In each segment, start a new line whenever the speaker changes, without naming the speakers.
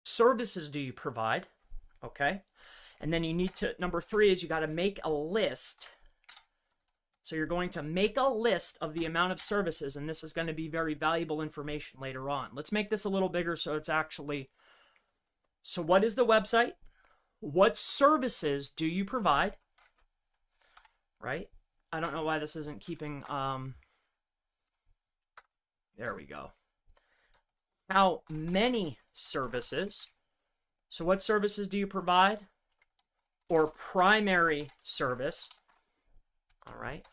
services do you provide? Okay. And then you need to, number 3 is you got to make a list. So you're going to make a list of the amount of services, and this is going to be very valuable information later on. Let's make this a little bigger so it's actually, so what is the website? What services do you provide? Right? I don't know why this isn't keeping, there we go. How many services? So what services do you provide? Or primary service. All right.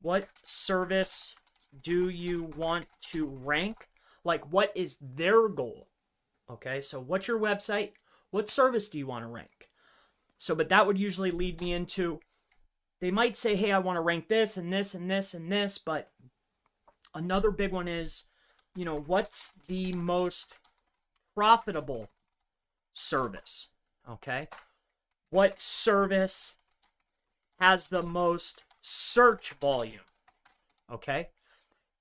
What service do you want to rank? Like, what is their goal? Okay, so what's your website? What service do you want to rank? So, but that would usually lead me into, they might say, hey, I want to rank this and this and this and this, but another big one is, you know, what's the most profitable service? Okay, what service has the most search volume? Okay,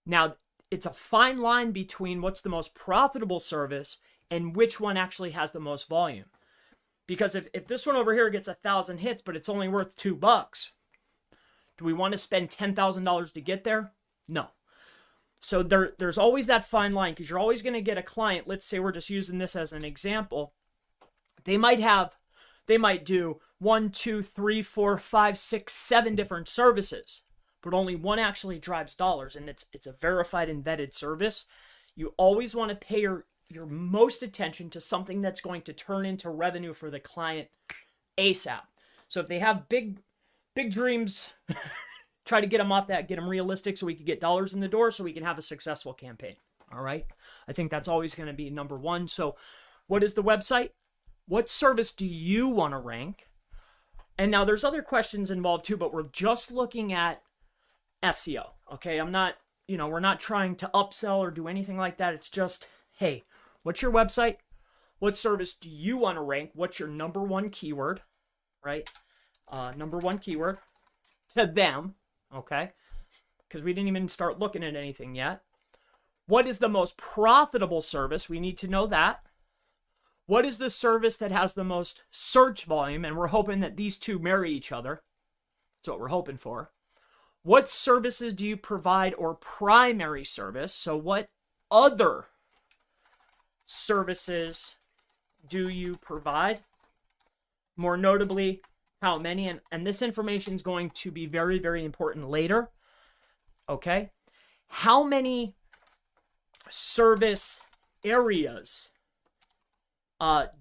now it's a fine line between what's the most profitable service and which one actually has the most volume. Because if this one over here gets 1,000 hits, but it's only worth $2, do we want to spend $10,000 to get there? No. So there's always that fine line, because you're always going to get a client. Let's say we're just using this as an example. They might do 1, 2, 3, 4, 5, 6, 7 different services, but only one actually drives dollars, and it's a verified and vetted service. You always want to pay your most attention to something that's going to turn into revenue for the client ASAP. So if they have big dreams, try to get them off that, get them realistic so we can get dollars in the door so we can have a successful campaign. All right. I think that's always going to be number one. So what is the website? What service do you want to rank? And now there's other questions involved too, but we're just looking at SEO. Okay. I'm not, we're not trying to upsell or do anything like that. It's just, hey, what's your website? What service do you want to rank? What's your number one keyword, right? Number one keyword to them. Okay. Because we didn't even start looking at anything yet. What is the most profitable service? We need to know that. What is the service that has the most search volume? And we're hoping that these two marry each other. That's what we're hoping for. What services do you provide, or primary service? So what other services do you provide? More notably, how many? And this information is going to be very, very important later. Okay. How many service areas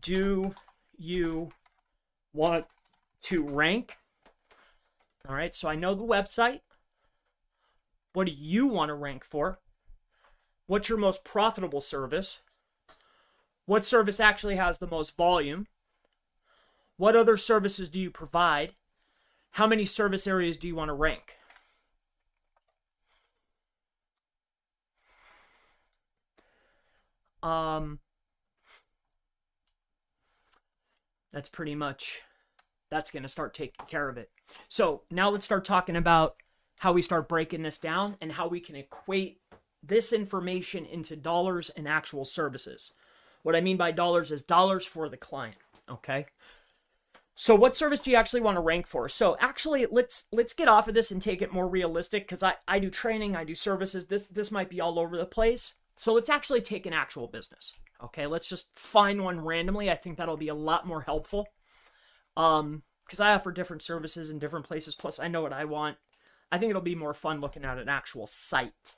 do you want to rank? All right, so I know the website. What do you want to rank for? What's your most profitable service? What service actually has the most volume? What other services do you provide? How many service areas do you want to rank? That's pretty much, that's going to start taking care of it. So now let's start talking about how we start breaking this down and how we can equate this information into dollars and actual services. What I mean by dollars is dollars for the client. Okay. So what service do you actually want to rank for? So actually, let's get off of this and take it more realistic, because I do training, I do services. This might be all over the place. So let's actually take an actual business. Okay, let's just find one randomly. I think that'll be a lot more helpful. Because I offer different services in different places. Plus, I know what I want. I think it'll be more fun looking at an actual site.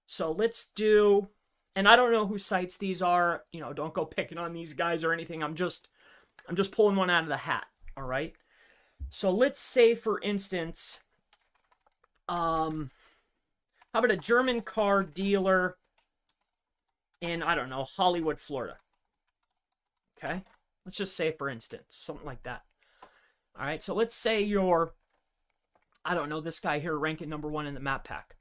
So let's do, and I don't know whose sites these are. Don't go picking on these guys or anything. I'm just pulling one out of the hat. All right. So let's say, for instance, how about a German car dealer in, I don't know, Hollywood, Florida. Okay. Let's just say, for instance, something like that. All right. So let's say you're, I don't know, this guy here ranking number 1 in the map pack,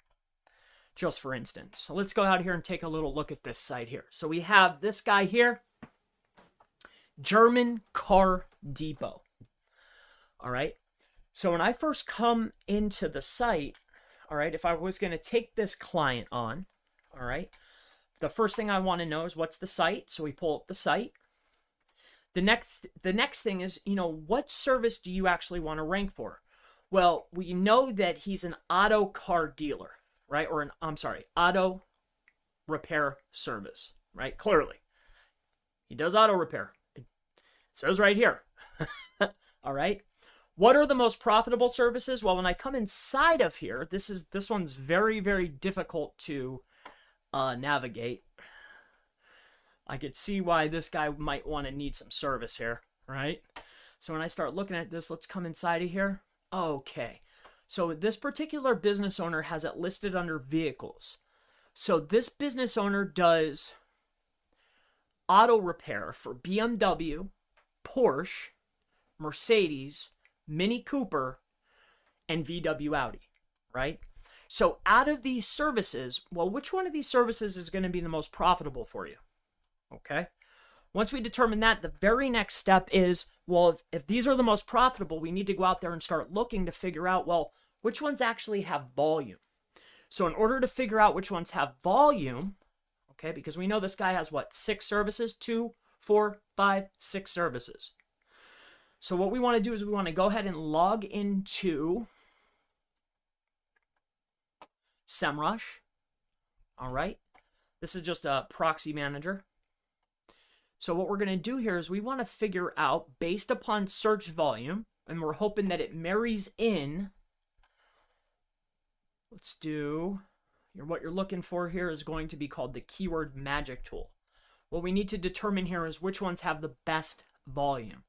just for instance. So let's go out here and take a little look at this site here. So we have this guy here, German Car Depot. All right. So when I first come into the site, all right, if I was going to take this client on, all right, the first thing I want to know is what's the site. So we pull up the site. The next thing is, what service do you actually want to rank for? Well, we know that he's an auto car dealer, right? Or auto repair service, right? Clearly. He does auto repair. It says right here. All right. What are the most profitable services? Well, when I come inside of here, this one's very, very difficult to navigate. I could see why this guy might want to need some service here, right? So when I start looking at this, let's come inside of here. Okay. So this particular business owner has it listed under vehicles. So this business owner does auto repair for BMW, Porsche, Mercedes, Mini Cooper, and VW Audi, right? So out of these services, well, which one of these services is going to be the most profitable for you? Okay. Once we determine that, the very next step is, well, if these are the most profitable, we need to go out there and start looking to figure out, well, which ones actually have volume. So in order to figure out which ones have volume, okay, because we know this guy has what, 6 services, 2, 4, 5, 6 services. So what we want to do is we want to go ahead and log into SEMrush. All right. This is just a proxy manager. So what we're going to do here is we want to figure out, based upon search volume, and we're hoping that it marries in. Let's do, what you're looking for here is going to be called the keyword magic tool. What we need to determine here is which ones have the best volume.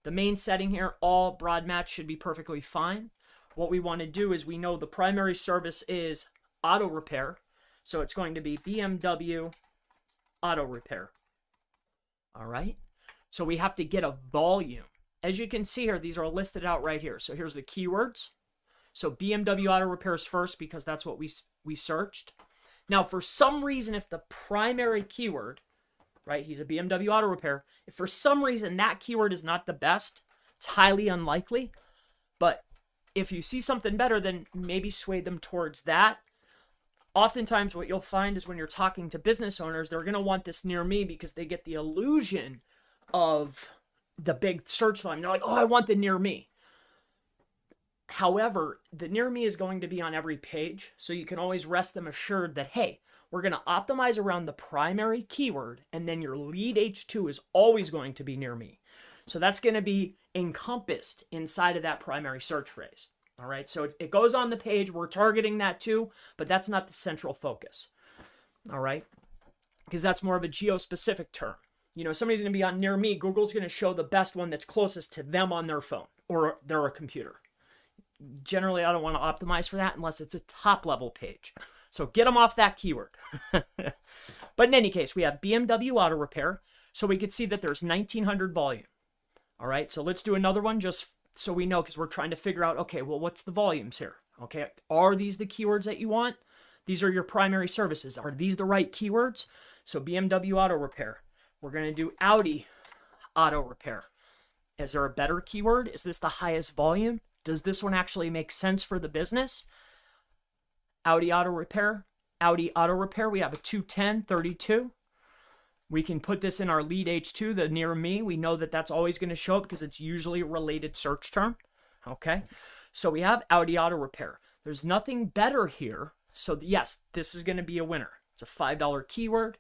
The main setting here, all broad match, should be perfectly fine. What we want to do is we know the primary service is auto repair. So it's going to be BMW auto repair. All right. So we have to get a volume. As you can see here, these are listed out right here. So here's the keywords. So BMW auto repair is first because that's what we searched. Now, for some reason, if the primary keyword, right, he's a BMW auto repair, if for some reason that keyword is not the best, it's highly unlikely. But if you see something better, then maybe sway them towards that. Oftentimes what you'll find is when you're talking to business owners, they're going to want this near me because they get the illusion of the big search volume. They're like, oh, I want the near me. However, the near me is going to be on every page. So you can always rest them assured that, hey, we're going to optimize around the primary keyword, and then your lead H2 is always going to be near me. So that's going to be encompassed inside of that primary search phrase. All right, so it goes on the page. We're targeting that too, but that's not the central focus. All right, because that's more of a geo-specific term. Somebody's going to be on near me. Google's going to show the best one that's closest to them on their phone or their computer. Generally, I don't want to optimize for that unless it's a top-level page. So get them off that keyword. But in any case, we have BMW auto repair. So we could see that there's 1,900 volume. All right, so let's do another one just so we know, because we're trying to figure out, okay, well, what's the volumes here? Okay, are these the keywords that you want? These are your primary services. Are these the right keywords? So BMW auto repair. We're going to do Audi auto repair. Is there a better keyword? Is this the highest volume? Does this one actually make sense for the business? Audi auto repair. Audi auto repair, we have a 210, 32. We can put this in our lead H2, the near me. We know that that's always going to show up because it's usually a related search term. Okay, so we have Audi auto repair. There's nothing better here. So yes, this is going to be a winner. It's a $5 keyword.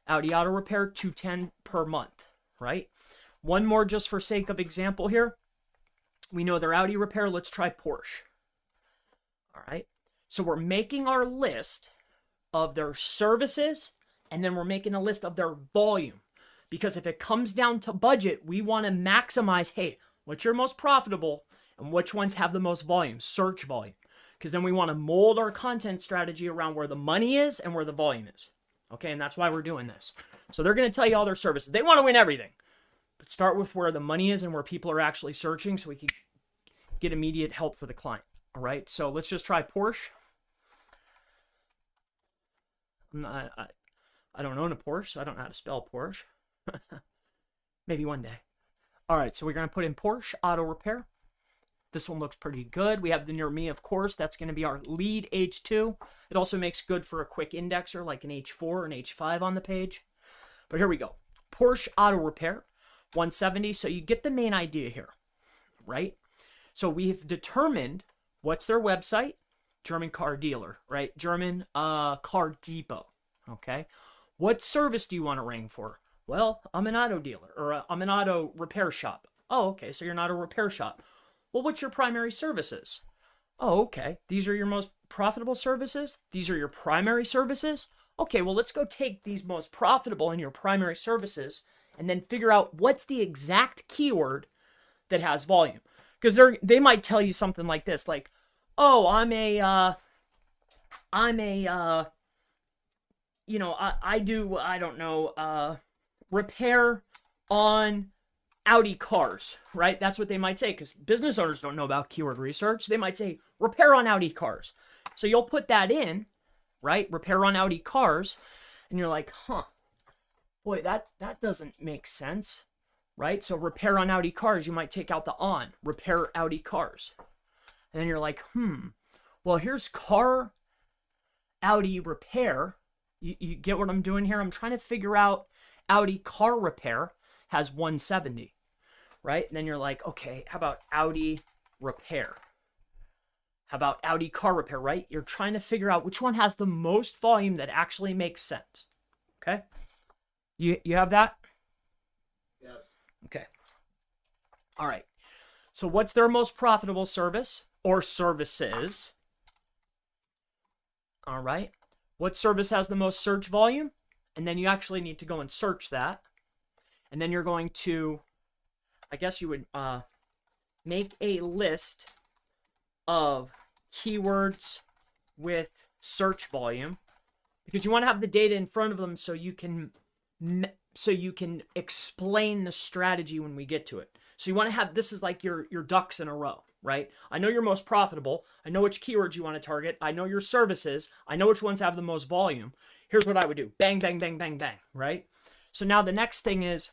Audi auto repair, $210 per month, right? One more just for sake of example here. We know they're Audi repair. Let's try Porsche. All right, so we're making our list of their services, and then we're making a list of their volume. Because if it comes down to budget, we want to maximize, hey, what's your most profitable and which ones have the most volume, search volume. Because then we want to mold our content strategy around where the money is and where the volume is. Okay, and that's why we're doing this. So they're going to tell you all their services. They want to win everything. But start with where the money is and where people are actually searching so we can get immediate help for the client. All right, so let's just try Porsche. I don't own a Porsche, so I don't know how to spell Porsche. Maybe one day. All right, so we're going to put in Porsche auto repair. This one looks pretty good. We have the near me, of course. That's going to be our lead H2. It also makes good for a quick indexer like an H4 or an H5 on the page. But here we go. Porsche Auto Repair, 170. So you get the main idea here, right? So we've determined what's their website, German car dealer, right? German car depot, okay? What service do you want to rank for? Well, I'm an auto dealer, or I'm an auto repair shop. Oh, okay, so you're not a repair shop. Well, what's your primary services? Oh, okay. These are your most profitable services? These are your primary services? Okay, well, let's go take these most profitable in your primary services and then figure out what's the exact keyword that has volume. Because they might tell you something like this, like, oh, I don't know, repair on Audi cars, right? That's what they might say, because business owners don't know about keyword research. They might say repair on Audi cars. So you'll put that in, right? Repair on Audi cars. And you're like, huh, boy, that doesn't make sense, right? So repair on Audi cars, you might take out the on, repair Audi cars. And then you're like, well, here's car Audi repair. You get what I'm doing here? I'm trying to figure out Audi car repair has 170, right? And then you're like, okay, how about Audi repair? How about Audi car repair, right? You're trying to figure out which one has the most volume that actually makes sense, okay? You have that?
Yes.
Okay. All right. So what's their most profitable service or services? All right. What service has the most search volume? And then you actually need to go and search that. And then you're going to, I guess you would make a list of keywords with search volume, because you want to have the data in front of them so you can explain the strategy when we get to it. So you want to have, this is like your ducks in a row, right? I know you're most profitable. I know which keywords you want to target. I know your services. I know which ones have the most volume. Here's what I would do. Bang, bang, bang, bang, bang, right? So now the next thing is,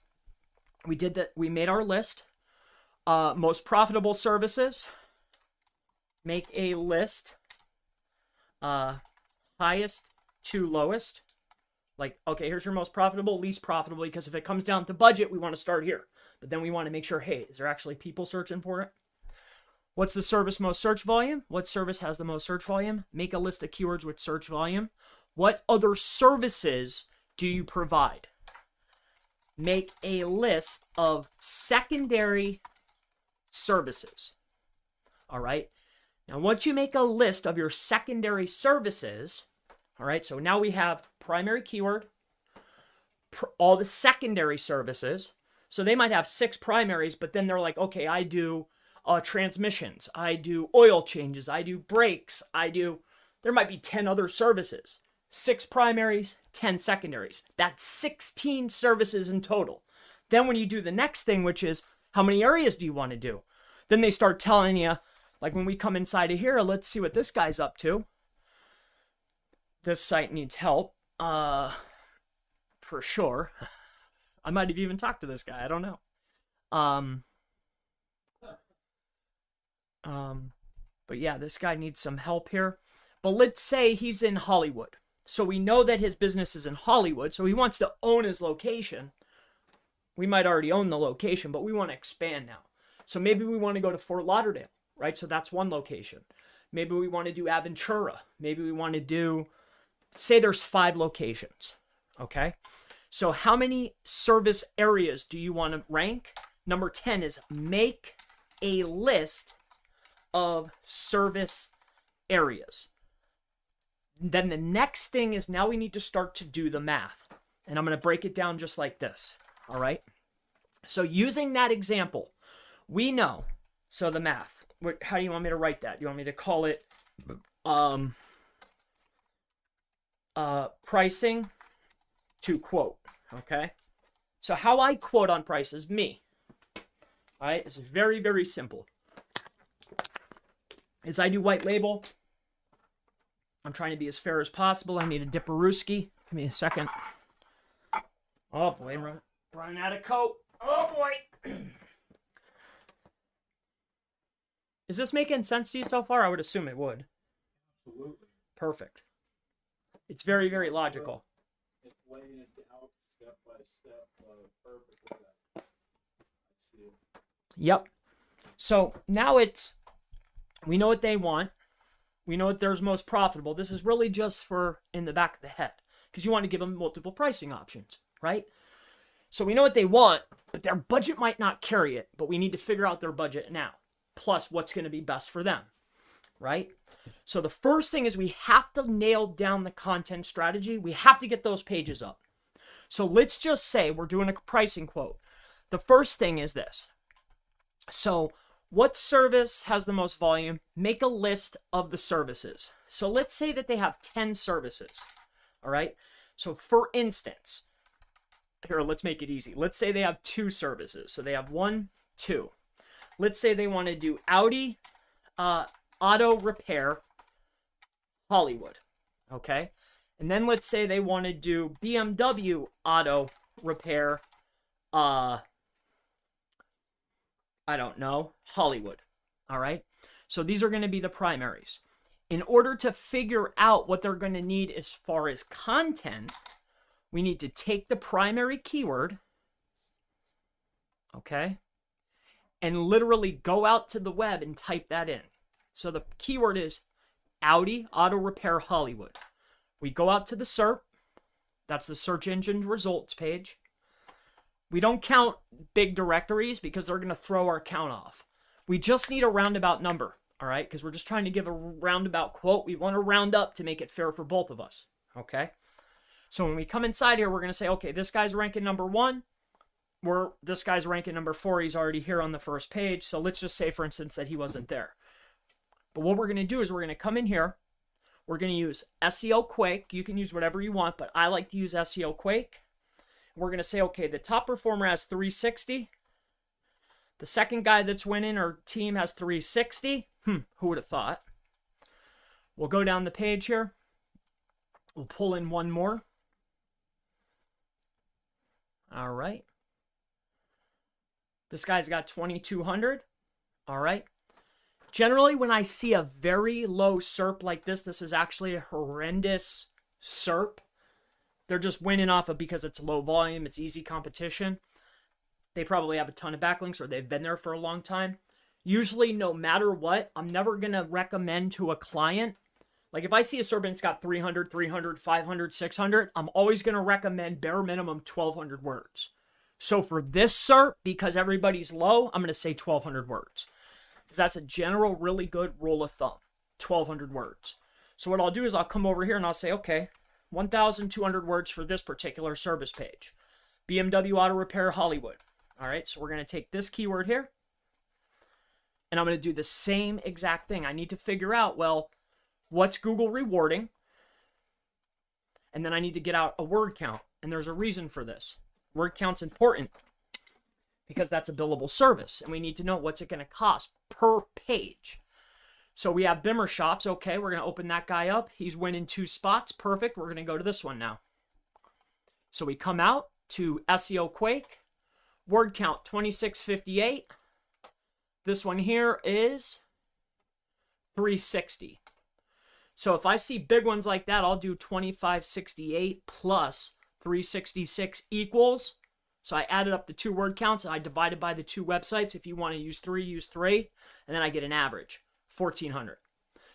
we did that. We made our list. Most profitable services. Make a list. Highest to lowest. Like, okay, here's your most profitable, least profitable, because if it comes down to budget, we want to start here. But then we want to make sure, hey, is there actually people searching for it? What's the service most search volume? What service has the most search volume? Make a list of keywords with search volume. What other services do you provide? Make a list of secondary services. All right. Now, once you make a list of your secondary services, all right, so now we have primary keyword, all the secondary services. So they might have 6 primaries, but then they're like, okay, I do transmissions, I do oil changes, I do brakes, there might be 10 other services. 6 primaries, 10 secondaries. That's 16 services in total. Then when you do the next thing, which is how many areas do you want to do? Then they start telling you, like when we come inside of here, let's see what this guy's up to. This site needs help, for sure. I might have even talked to this guy. I don't know. But yeah, this guy needs some help here. But let's say he's in Hollywood. So we know that his business is in Hollywood, so he wants to own his location. We might already own the location, but we want to expand now. So maybe we want to go to Fort Lauderdale, right? So that's one location. Maybe we want to do Aventura. Maybe we want to do, say there's 5 locations, okay? So how many service areas do you want to rank? Number 10 is make a list of service areas. Then the next thing is, now we need to start to do the math. And I'm going to break it down just like this. All right. So using that example, we know, so the math, how do you want me to write that? You want me to call it pricing to quote. Okay. So how I quote on price is me. All right. It's very, very simple. As I do white label, I'm trying to be as fair as possible. I need a Dipperooski. Give me a second. Oh boy, running out of coat. Oh boy. Is this making sense to you so far? I would assume it would.
Absolutely.
Perfect. It's very, very logical.
It's laying it out step by step, perfectly. I see it.
Yep. So now we know what they want. We know what theirs most profitable. This is really just for in the back of the head because you want to give them multiple pricing options, right? So we know what they want, but their budget might not carry it, but we need to figure out their budget now, plus what's going to be best for them, right? So the first thing is we have to nail down the content strategy. We have to get those pages up. So let's just say we're doing a pricing quote. The first thing is this. So what service has the most volume? Make a list of the services. So let's say that they have 10 services, all right? So for instance, here, let's make it easy. Let's say they have 2 services. So they have 1, 2. Let's say they want to do Audi auto repair Hollywood, okay? And then let's say they want to do BMW auto repair I don't know, Hollywood, all right? So these are going to be the primaries. In order to figure out what they're going to need as far as content, we need to take the primary keyword, okay, and literally go out to the web and type that in. So the keyword is Audi Auto Repair Hollywood. We go out to the SERP. That's the search engine results page. We don't count big directories because they're going to throw our count off. We just need a roundabout number, all right? Because we're just trying to give a roundabout quote. We want to round up to make it fair for both of us, okay? So when we come inside here, we're going to say, okay, this guy's ranking number 1. This guy's ranking number 4. He's already here on the first page. So let's just say, for instance, that he wasn't there. But what we're going to do is we're going to come in here. We're going to use SEO Quake. You can use whatever you want, but I like to use SEO Quake. We're going to say, okay, the top performer has 360. The second guy that's winning our team has 360. Who would have thought? We'll go down the page here. We'll pull in one more. All right. This guy's got 2,200. All right. Generally, when I see a very low SERP like this is actually a horrendous SERP. They're just winning off of because it's low volume, it's easy competition. They probably have a ton of backlinks or they've been there for a long time. Usually, no matter what, I'm never going to recommend to a client. Like if I see a SERP and it's got 300, 300, 500, 600, I'm always going to recommend bare minimum 1,200 words. So for this SERP, because everybody's low, I'm going to say 1,200 words. Because that's a general really good rule of thumb, 1,200 words. So what I'll do is I'll come over here and I'll say, okay, 1,200 words for this particular service page. BMW Auto Repair Hollywood. All right, so we're going to take this keyword here. And I'm going to do the same exact thing. I need to figure out, well, what's Google rewarding? And then I need to get out a word count. And there's a reason for this. Word count's important because that's a billable service. And we need to know what's it going to cost per page. So we have Bimmer Shops. Okay, we're going to open that guy up. He's winning 2 spots. Perfect. We're going to go to this one now. So we come out to SEO Quake. Word count 2658. This one here is 360. So if I see big ones like that, I'll do 2568 plus 366 equals. So I added up the 2 word counts and I divided by the 2 websites. If you want to use 3, use 3. And then I get an average. 1,400.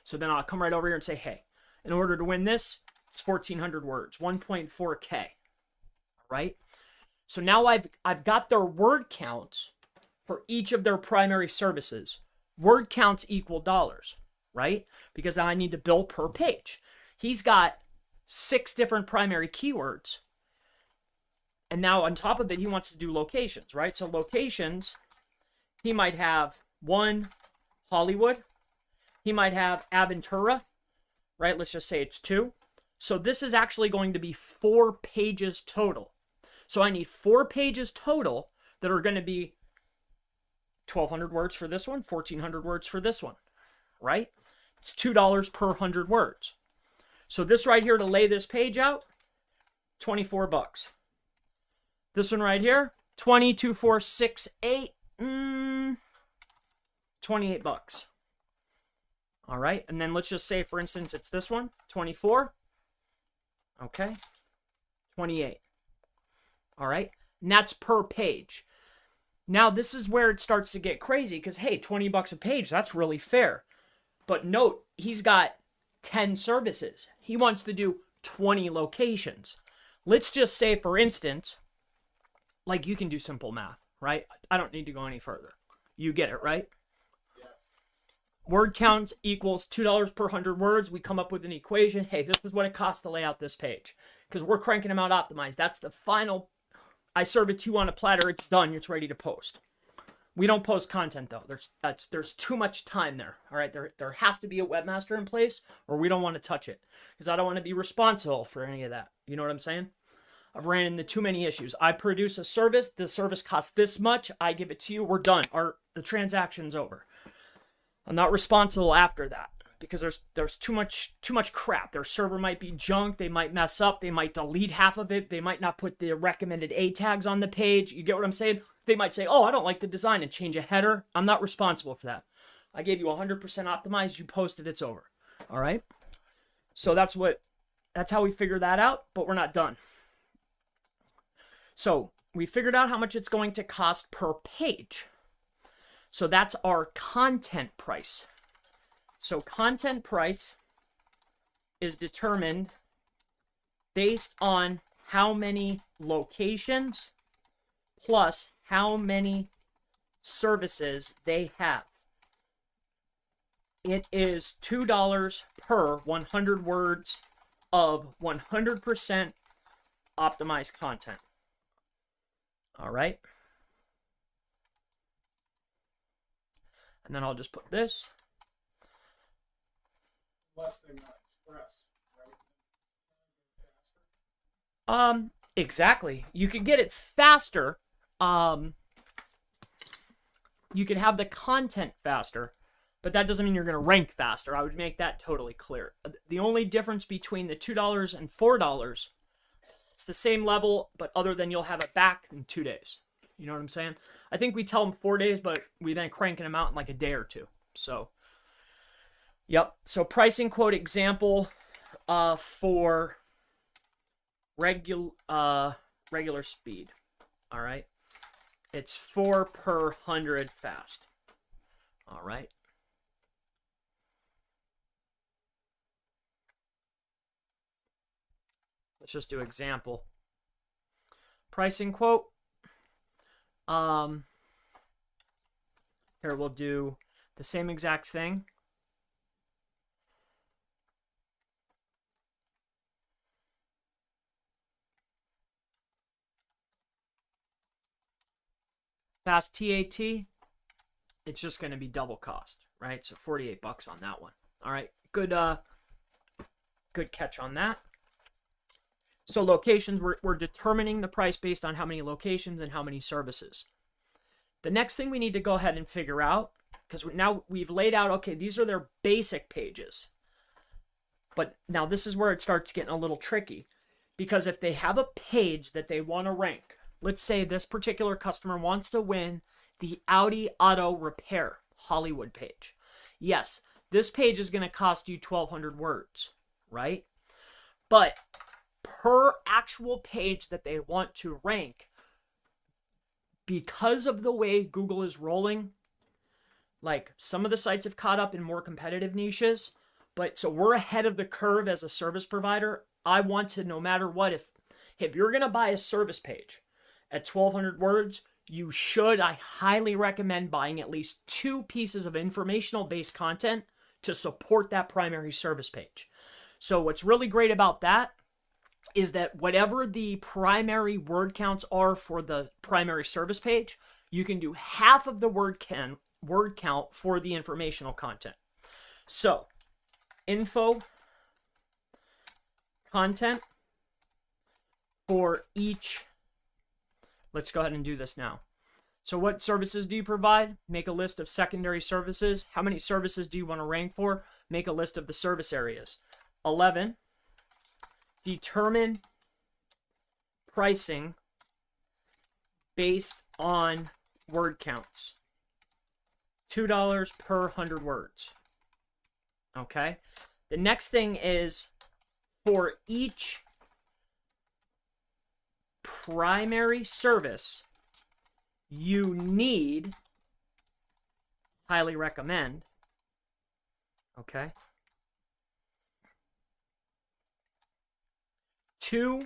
So then I'll come right over here and say, hey, in order to win this, it's 1,400 words, 1.4K. All right. So now I've got their word counts for each of their primary services. Word counts equal dollars, right? Because then I need to bill per page. He's got 6 different primary keywords. And now on top of it, he wants to do locations, right? So locations, he might have 1 Hollywood. He might have Aventura, right? Let's just say it's 2. So this is actually going to be 4 pages total. So I need 4 pages total that are going to be 1,200 words for this one, 1,400 words for this one, right? It's $2 per 100 words. So this right here to lay this page out, 24 bucks. This one right here, 20, 2, 4, 6, 8, 28 bucks. All right. And then let's just say, for instance, it's this one, 24. Okay. 28. All right. And that's per page. Now, this is where it starts to get crazy because, hey, 20 bucks a page, that's really fair. But note, he's got 10 services. He wants to do 20 locations. Let's just say, for instance, like you can do simple math, right? I don't need to go any further. You get it, right?
Yeah.
Word count equals $2 per 100 words. We come up with an equation. Hey, this is what it costs to lay out this page because we're cranking them out optimized. That's the final. I serve it to you on a platter. It's done. It's ready to post. We don't post content though. There's too much time there. All right, there has to be a webmaster in place, or we don't want to touch it because I don't want to be responsible for any of that. You know what I'm saying? I've ran into too many issues. I produce a service. The service costs this much. I give it to you. We're done. The transaction's over. I'm not responsible after that because there's too much crap. Their server might be junk. They might mess up. They might delete half of it. They might not put the recommended A tags on the page. You get what I'm saying? They might say, oh, I don't like the design and change a header. I'm not responsible for that. I gave you 100% optimized. You posted. It's over. All right. So that's how we figure that out, but we're not done. So we figured out how much it's going to cost per page. So that's our content price. So content price is determined based on how many locations plus how many services they have. It is $2 per 100 words of 100% optimized content. All right. And then I'll just put this.
Unless they want express, right?
Exactly. You could get it faster. You could have the content faster, but that doesn't mean you're going to rank faster. I would make that totally clear. The only difference between the $2 and $4, it's the same level, but other than you'll have it back in 2 days. You know what I'm saying? I think we tell them 4 days, but we then cranking them out in like a day or two. So, yep. So pricing quote example for regular speed. All right. It's 4 per 100 fast. All right. Let's just do example. Pricing quote. Here we'll do the same exact thing. Fast TAT, it's just going to be double cost, right? So 48 bucks on that one. All right, good catch on that. So locations, we're determining the price based on how many locations and how many services. The next thing we need to go ahead and figure out, because now we've laid out, okay, these are their basic pages. But now this is where it starts getting a little tricky. Because if they have a page that they want to rank, let's say this particular customer wants to win the Audi Auto Repair Hollywood page. Yes, this page is going to cost you 1,200 words, right? But per actual page that they want to rank, because of the way Google is rolling, like some of the sites have caught up in more competitive niches, but so we're ahead of the curve as a service provider. I want to, no matter what, if you're going to buy a service page at 1,200 words, you should, I highly recommend buying at least 2 pieces of informational based content to support that primary service page. So what's really great about that is that whatever the primary word counts are for the primary service page, you can do half of the word count for the informational content. So, info content for each. Let's go ahead and do this now. So what services do you provide? Make a list of secondary services. How many services do you want to rank for? Make a list of the service areas. 11. Determine pricing based on word counts. $2 per 100 words. Okay. The next thing is for each primary service, you need, highly recommend, okay, 2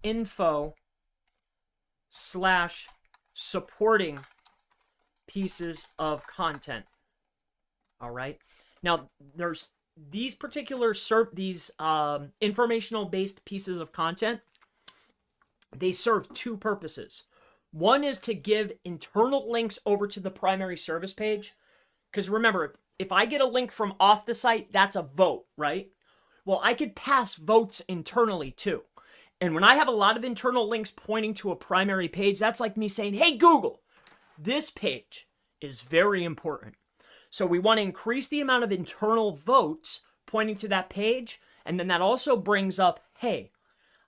info/supporting pieces of content. All right. Now, there's these particular informational based pieces of content. They serve 2 purposes. One is to give internal links over to the primary service page. Because remember, if I get a link from off the site, that's a vote, right? Well, I could pass votes internally too. And when I have a lot of internal links pointing to a primary page, that's like me saying, hey, Google, this page is very important. So we want to increase the amount of internal votes pointing to that page. And then that also brings up, hey,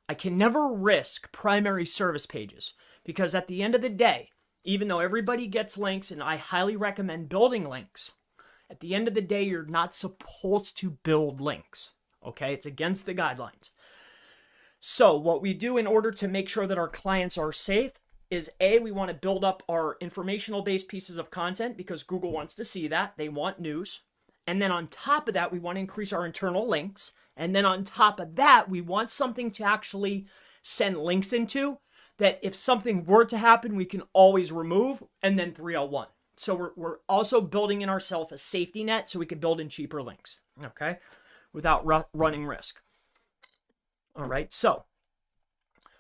I can never risk primary service pages, because at the end of the day, even though everybody gets links and I highly recommend building links, at the end of the day, you're not supposed to build links. Okay? It's against the guidelines. So what we do in order to make sure that our clients are safe is A, we want to build up our informational based pieces of content because Google wants to see that. They want news. And then on top of that, we want to increase our internal links. And then on top of that, we want something to actually send links into that if something were to happen, we can always remove and then 301. So we're also building in ourselves a safety net so we can build in cheaper links, okay, without running risk. All right, so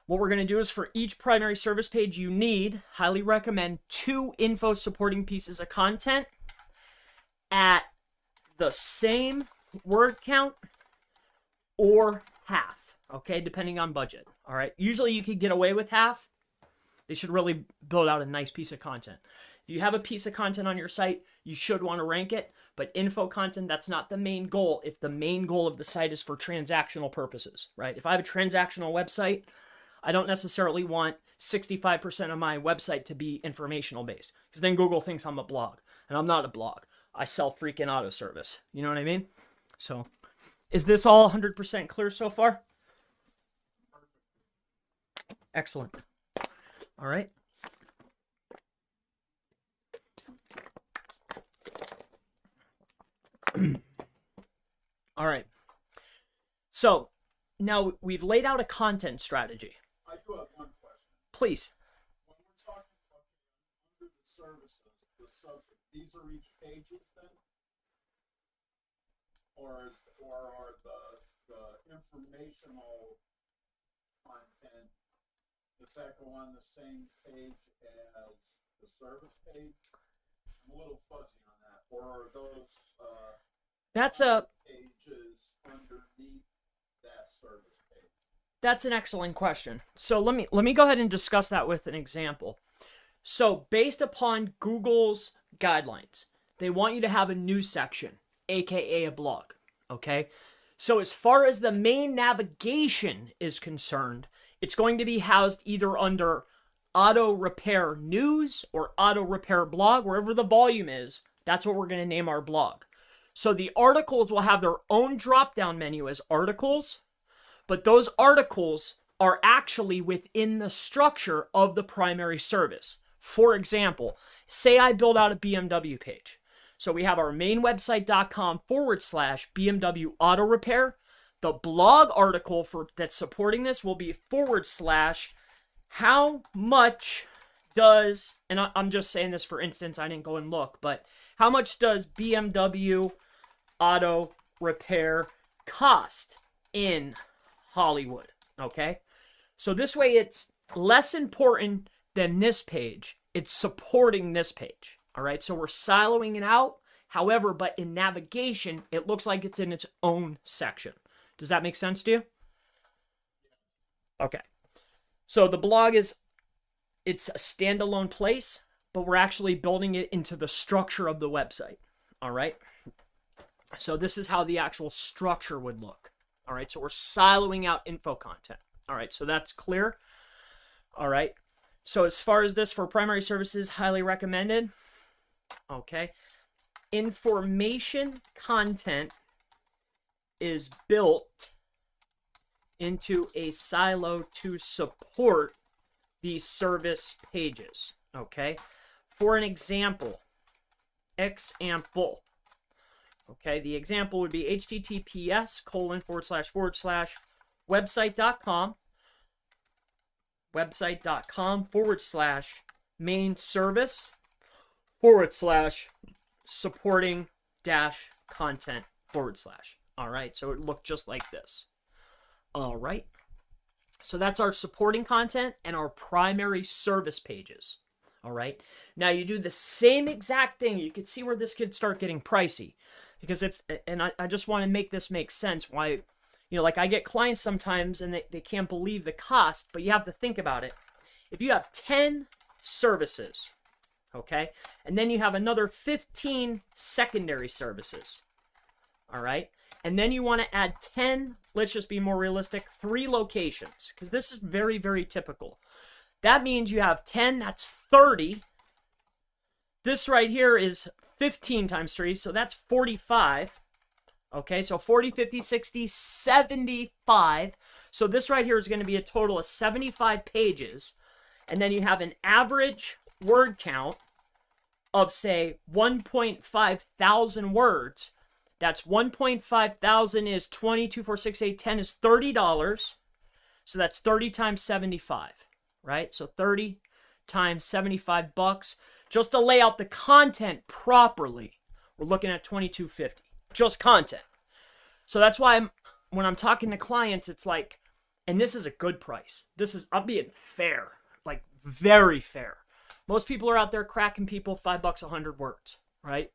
what we're going to do is for each primary service page, you need, highly recommend, 2 info supporting pieces of content at the same word count or half, okay, depending on budget. All right, usually you could get away with half. They should really build out a nice piece of content. If you have a piece of content on your site, you should want to rank it, but info content, that's not the main goal if the main goal of the site is for transactional purposes, right? If I have a transactional website, I don't necessarily want 65% of my website to be informational based, because then Google thinks I'm a blog, and I'm not a blog. I sell freaking auto service. You know what I mean? So is this all 100% clear so far? Excellent. All right. All right. So now we've laid out a content strategy.
I do have one question.
Please.
When we're talking about under the services, the subject, these are each pages then? Or are the informational content, does that go on the same page as the service page? I'm a little fuzzy on that. Or are those
That's a
pages underneath that service page?
That's an excellent question. So let me go ahead and discuss that with an example. So based upon Google's guidelines, they want you to have a news section, aka a blog, okay? So as far as the main navigation is concerned, it's going to be housed either under auto repair news or auto repair blog, wherever the volume is. That's what we're going to name our blog. So the articles will have their own drop-down menu as articles, but those articles are actually within the structure of the primary service. For example, say I build out a BMW page. So we have our mainwebsite.com/BMW auto repair. The blog article that's supporting this will be / how much does, and I'm just saying this for instance, I didn't go and look, but how much does BMW auto repair cost in Hollywood? Okay, so this way it's less important than this page. It's supporting this page. All right, so we're siloing it out. However, but in navigation, it looks like it's in its own section. Does that make sense to you? Okay. So the blog it's a standalone place, but we're actually building it into the structure of the website. All right. So this is how the actual structure would look. All right. So we're siloing out info content. All right. So that's clear. All right. So as far as this for primary services, highly recommended. Okay. information content is built into a silo to support these service pages. Okay, for an example, okay, the example would be https://website.com/main service /supporting content /. All right, so it looked just like this. All right, so that's our supporting content and our primary service pages. All right, now you do the same exact thing. You can see where this could start getting pricey, because I just want to make this make sense. Why, like I get clients sometimes and they can't believe the cost, but you have to think about it. If you have 10 services, okay, and then you have another 15 secondary services, all right, and then you want to add 10, let's just be more realistic, 3 locations, because this is very, very typical. That means you have 10, that's 30. This right here is 15 times 3, so that's 45. Okay, so 40, 50, 60, 75. So this right here is going to be a total of 75 pages. And then you have an average word count of, say, 1.5 thousand words. That's 1.5 thousand is 22, 4, 6, 8, 10 is $30. So that's 30 times 75, right? So 30 times 75 bucks. Just to lay out the content properly, we're looking at $22.50. Just content. So that's why when I'm talking to clients, it's like, and this is a good price. I'm being fair, like very fair. Most people are out there cracking people $5 100 words, right?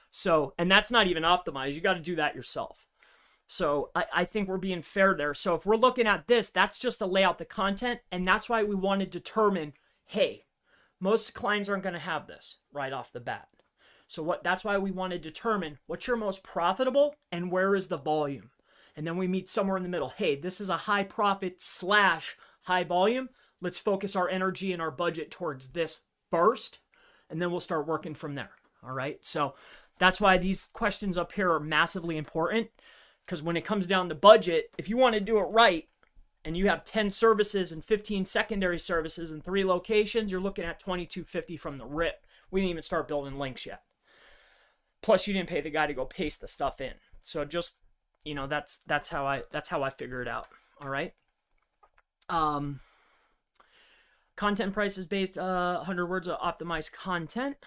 So, and that's not even optimized. You got to do that yourself. So I think we're being fair there. So if we're looking at this, that's just to lay out the content. And that's why we want to determine, hey, most clients aren't going to have this right off the bat. So that's why we want to determine what's your most profitable and where is the volume. And then we meet somewhere in the middle. Hey, this is a high profit / high volume. Let's focus our energy and our budget towards this first, and then we'll start working from there. All right. So that's why these questions up here are massively important, because when it comes down to budget, if you want to do it right, and you have 10 services and 15 secondary services and 3 locations, you're looking at $22.50 from the rip. We didn't even start building links yet. Plus, you didn't pay the guy to go paste the stuff in. So just, that's how I figure it out. All right. Content price is based 100 words of optimized content,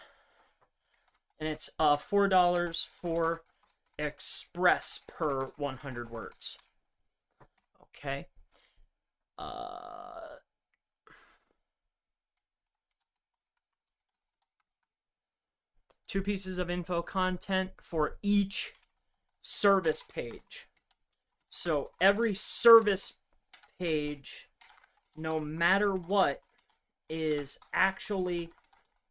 and it's $4 for express per 100 words. Okay. 2 pieces of info content for each service page. So every service page, no matter what, is actually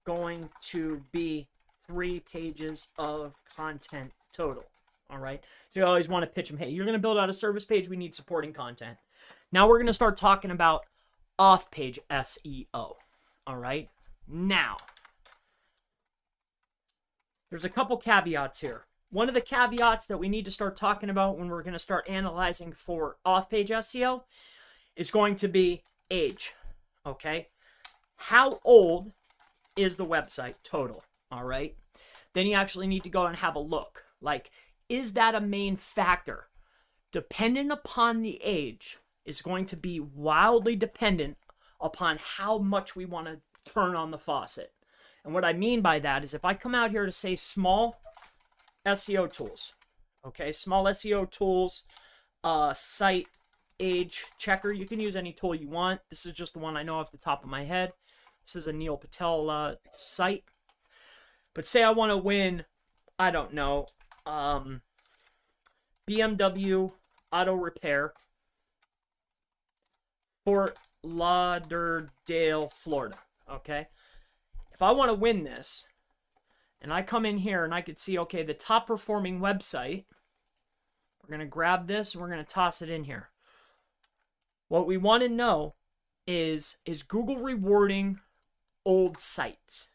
going to be 3 pages of content total. All right. So you always want to pitch them, hey, you're going to build out a service page, we need supporting content. Now we're going to start talking about off-page SEO. All right. Now, there's a couple caveats here. One of the caveats that we need to start talking about when we're going to start analyzing for off-page SEO is going to be age. Okay. How old is the website total? All right. Then you actually need to go and have a look. Like, is that a main factor? Dependent upon the age is going to be wildly dependent upon how much we want to turn on the faucet. And what I mean by that is if I come out here to say small SEO tools, okay, small SEO tools, site age checker, you can use any tool you want. This is just the one I know off the top of my head. This is a Neil Patel site. But say I want to win, I don't know, BMW Auto Repair, Fort Lauderdale, Florida, okay? If I want to win this, and I come in here and I could see, okay, the top performing website, we're going to grab this and we're going to toss it in here. What we want to know is Google rewarding old sites?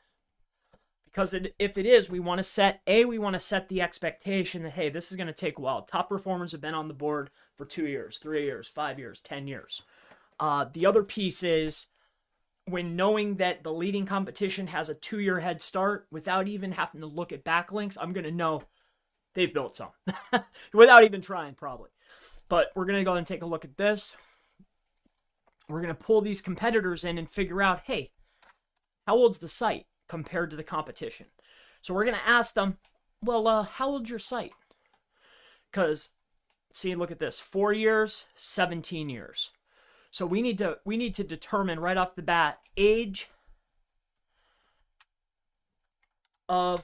Because if it is, we want to set the expectation that, hey, this is going to take a while. Top performers have been on the board for 2 years, 3 years, 5 years, 10 years. The other piece is, when knowing that the leading competition has a 2-year head start without even having to look at backlinks, I'm going to know they've built some without even trying, probably. But we're going to go and take a look at this. We're going to pull these competitors in and figure out, hey, how old's the site compared to the competition? So we're going to ask them, well, how old's your site? Because, see, look at this, 4 years, 17 years. So we need to determine right off the bat age of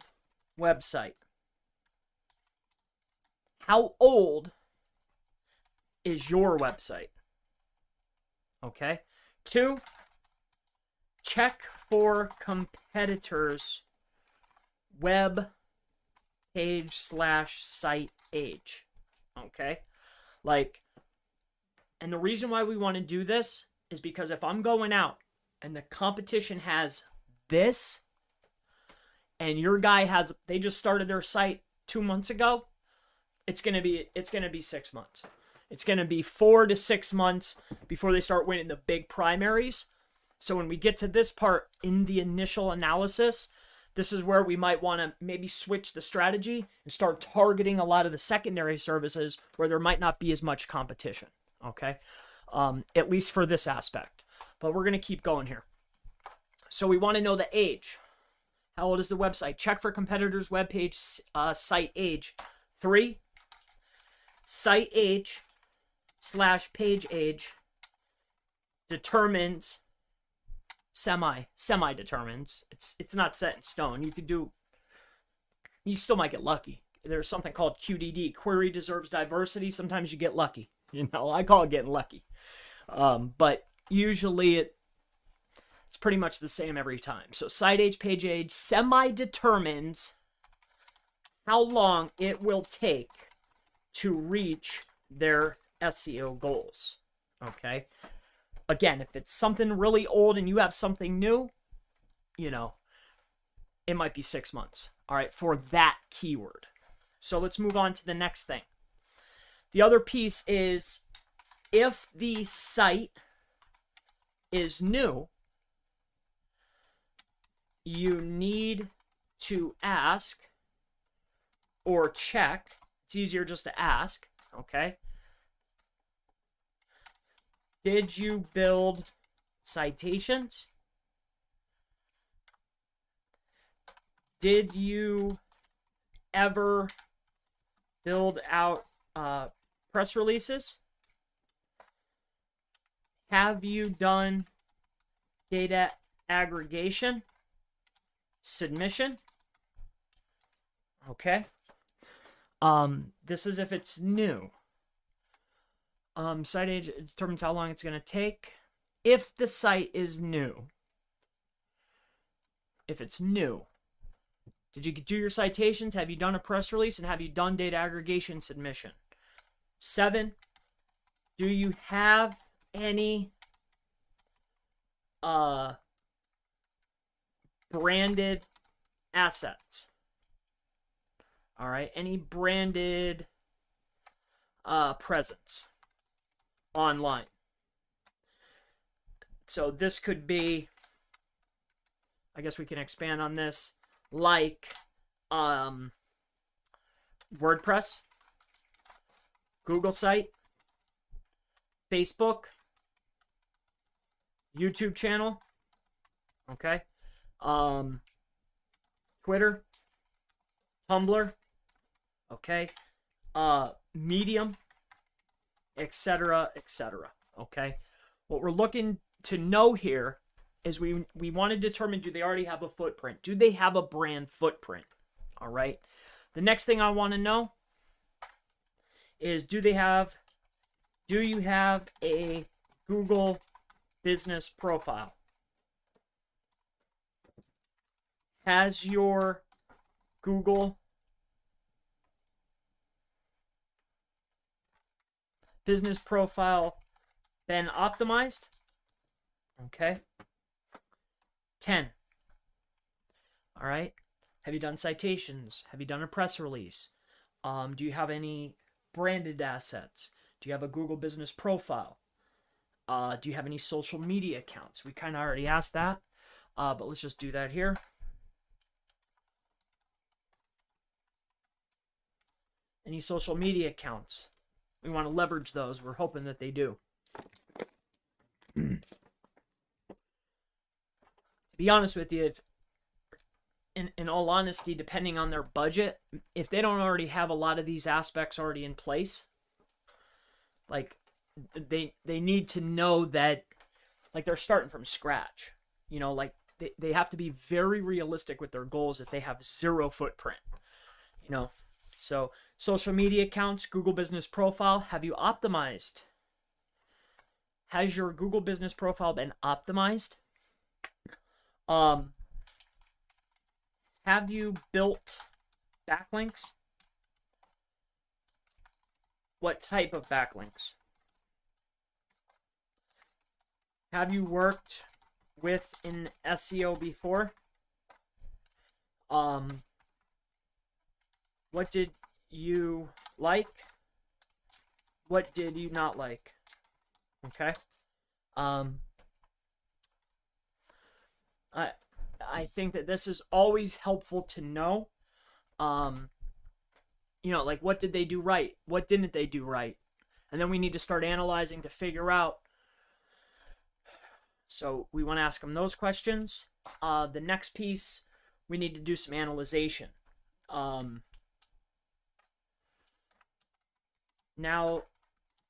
website. How old is your website? Okay. 2, check for competitors' web page / site age. Okay. And the reason why we want to do this is because if I'm going out and the competition has this, and your guy they just started their site 2 months ago, it's gonna be 6 months. It's gonna be 4 to 6 months before they start winning the big primaries. So when we get to this part in the initial analysis, this is where we might want to maybe switch the strategy and start targeting a lot of the secondary services where there might not be as much competition. Okay, at least for this aspect. But we're going to keep going here. So we want to know the age. How old is the website? Check for competitors' webpage site age. 3, site age / page age determines semi determines. It's not set in stone. You still might get lucky. There's something called QDD, query deserves diversity. Sometimes you get lucky. I call it getting lucky. But usually it's pretty much the same every time. So site age, page age, semi-determines how long it will take to reach their SEO goals. Okay? Again, if it's something really old and you have something new, it might be 6 months. All right, for that keyword. So let's move on to the next thing. The other piece is, if the site is new, you need to ask or check. It's easier just to ask, okay? Did you build citations? Did you ever build out press releases? Have you done data aggregation, submission? Okay. This is if it's new. Site age determines how long it's going to take. If the site is new, if it's new, did you do your citations? Have you done a press release? And have you done data aggregation submission? 7, do you have any branded assets? All right, any branded presence online? So this could be, I guess we can expand on this, like WordPress, Google site, Facebook, YouTube channel, okay, Twitter, Tumblr, okay, Medium, etc., etc. Okay, what we're looking to know here is we want to determine, do they already have a footprint? Do they have a brand footprint? All right. The next thing I want to know is, do you have a Google business profile? Has your Google business profile been optimized? Okay. 10. All right. Have you done citations? Have you done a press release? Do you have any branded assets? Do you have a Google business profile? Do you have any social media accounts? We kind of already asked that, but let's just do that here. Any social media accounts? We want to leverage those. We're hoping that they do. To be honest with you, in all honesty, depending on their budget, if they don't already have a lot of these aspects already in place, like they need to know that, like, they're starting from scratch. You know, like they have to be very realistic with their goals if they have zero footprint. You know, so social media accounts, Google business profile, have you optimized? Has your Google business profile been optimized? Have you built backlinks? What type of backlinks? Have you worked with an SEO before? What did you like? What did you not like? Okay. I think that this is always helpful to know. You know, like, what did they do right? What didn't they do right? And then we need to start analyzing to figure out. So we want to ask them those questions. The next piece, we need to do some analyzation. Now,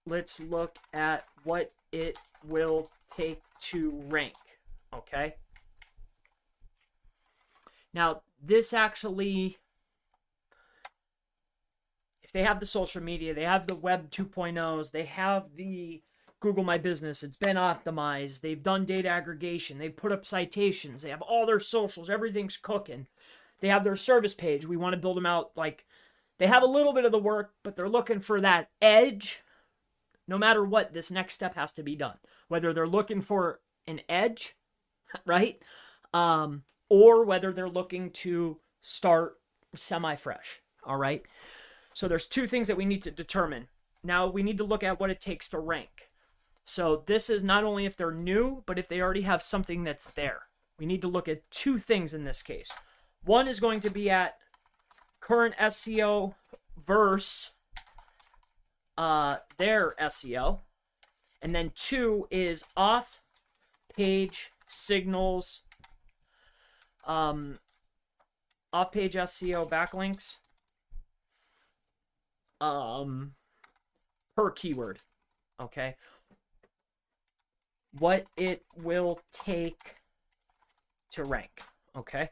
let's look at what it will take to rank. Okay. Now, this actually, if they have the social media, they have the web 2.0s, they have the Google My Business, it's been optimized, they've done data aggregation, they've put up citations, they have all their socials, everything's cooking. They have their service page. We want to build them out. Like, they have a little bit of the work, but they're looking for that edge. No matter what, this next step has to be done. Whether they're looking for an edge, right? Or whether they're looking to start semi-fresh, all right? So there's two things that we need to determine. Now we need to look at what it takes to rank. So this is not only if they're new, but if they already have something that's there. We need to look at two things in this case. One is going to be at current SEO versus their SEO. And then two is off-page signals, off-page SEO backlinks per keyword. Okay. What it will take to rank. Okay.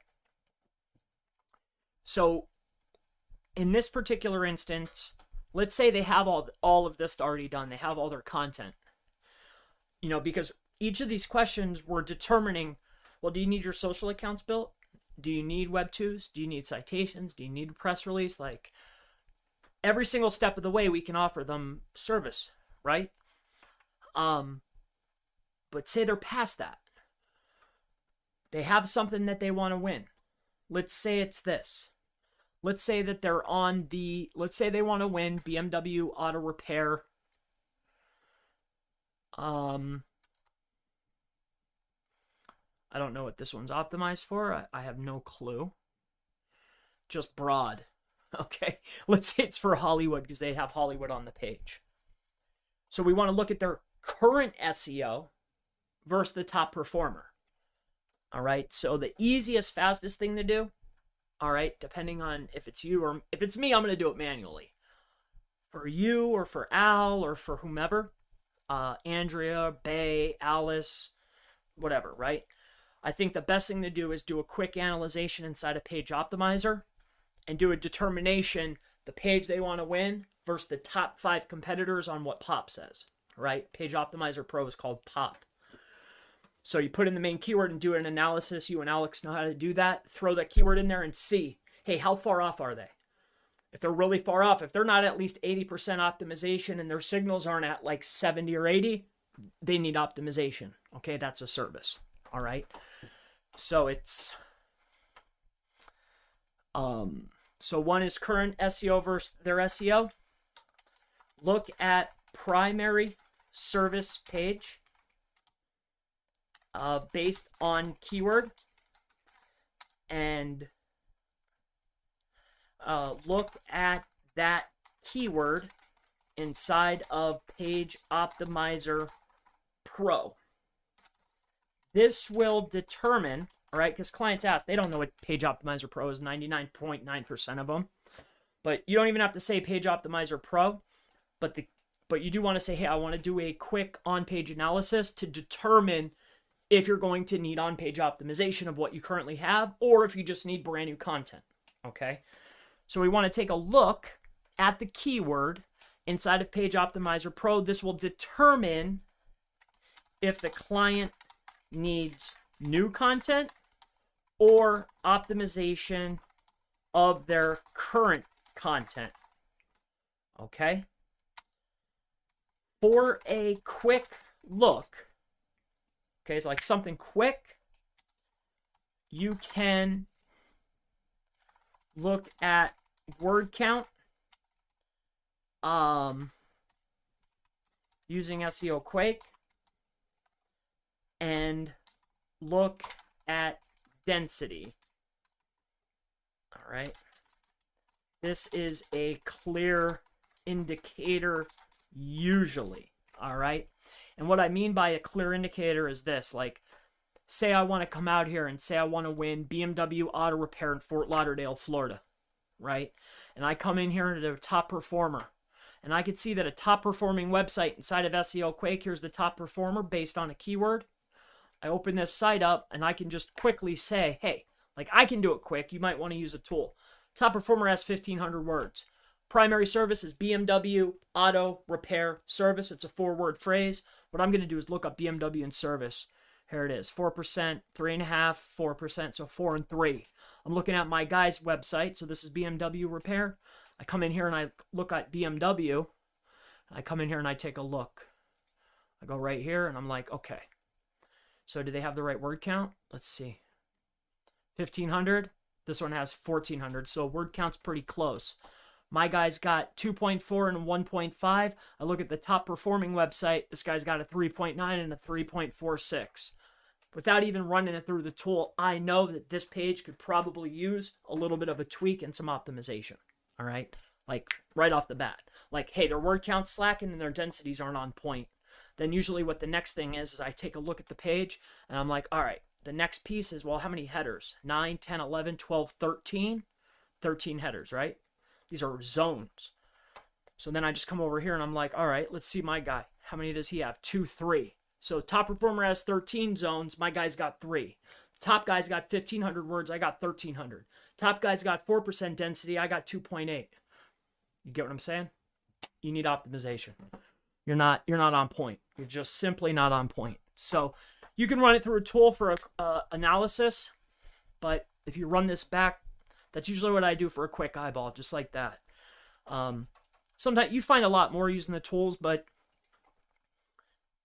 So in this particular instance, let's say they have all of this already done. They have all their content. You know, because each of these questions we're determining, well, do you need your social accounts built? Do you need Web 2s? Do you need citations? Do you need a press release? Like, every single step of the way we can offer them service, right? But say they're past that. They have something that they want to win. Let's say it's this. Let's say that they're on the, let's say they want to win BMW auto repair. I don't know what this one's optimized for. I have no clue. Just broad. Okay. Let's say it's for Hollywood because they have Hollywood on the page. So we want to look at their current SEO versus the top performer. All right. So the easiest, fastest thing to do, all right, depending on if it's you or if it's me, I'm going to do it manually. For you or for Al or for whomever, Andrea, Bay, Alice, whatever, right? I think the best thing to do is do a quick analyzation inside a page optimizer and do a determination, the page they want to win versus the top 5 competitors on what POP says, right? Page Optimizer Pro is called POP. So you put in the main keyword and do an analysis. You and Alex know how to do that. Throw that keyword in there and see, hey, how far off are they? If they're really far off, if they're not at least 80% optimization and their signals aren't at like 70 or 80, they need optimization. Okay, that's a service. All right. So it's So one is current SEO versus their SEO. Look at primary service page based on keyword, and look at that keyword inside of Page Optimizer Pro. This will determine, all right, because clients ask, they don't know what Page Optimizer Pro is, 99.9% of them. But you don't even have to say Page Optimizer Pro, but you do want to say, hey, I want to do a quick on-page analysis to determine if you're going to need on-page optimization of what you currently have, or if you just need brand new content, okay? So we want to take a look at the keyword inside of Page Optimizer Pro. This will determine if the client needs new content or optimization of their current content, okay? For a quick look, okay, it's like something quick, you can look at word count using SEO Quake, and look at density. All right. This is a clear indicator usually. All right. And what I mean by a clear indicator is this, like, say I want to come out here and say I want to win BMW Auto Repair in Fort Lauderdale, Florida, right? And I come in here to the top performer, and I could see that a top performing website inside of SEO Quake, here's the top performer based on a keyword. I open this site up, and I can just quickly say, hey, like, I can do it quick. You might want to use a tool. Top performer has 1,500 words. Primary service is BMW Auto Repair Service. It's a 4-word phrase. What I'm going to do is look up BMW and service. Here it is, 4%, 3.5%, 4%, so 4 and 3. I'm looking at my guy's website, so this is BMW Repair. I come in here and I look at BMW. I come in here and I take a look. I go right here and I'm like, okay. So do they have the right word count? Let's see. 1,500. This one has 1,400, so word count's pretty close. My guy's got 2.4 and 1.5. I look at the top performing website. This guy's got a 3.9 and a 3.46. Without even running it through the tool, I know that this page could probably use a little bit of a tweak and some optimization. All right? Like, right off the bat. Like, hey, their word count's slacking and their densities aren't on point. Then usually what the next thing is I take a look at the page and I'm like, all right, the next piece is, well, how many headers? 9, 10, 11, 12, 13? 13 headers, right? These are zones. So then I just come over here and I'm like, all right, let's see my guy. How many does he have? 2, 3. So top performer has 13 zones. My guy's got 3. Top guy's got 1,500 words. I got 1,300. Top guy's got 4% density. I got 2.8. You get what I'm saying? You need optimization. You're not on point. You're just simply not on point. So you can run it through a tool for analysis, but if you run this back, that's usually what I do for a quick eyeball, just like that. Sometimes you find a lot more using the tools, but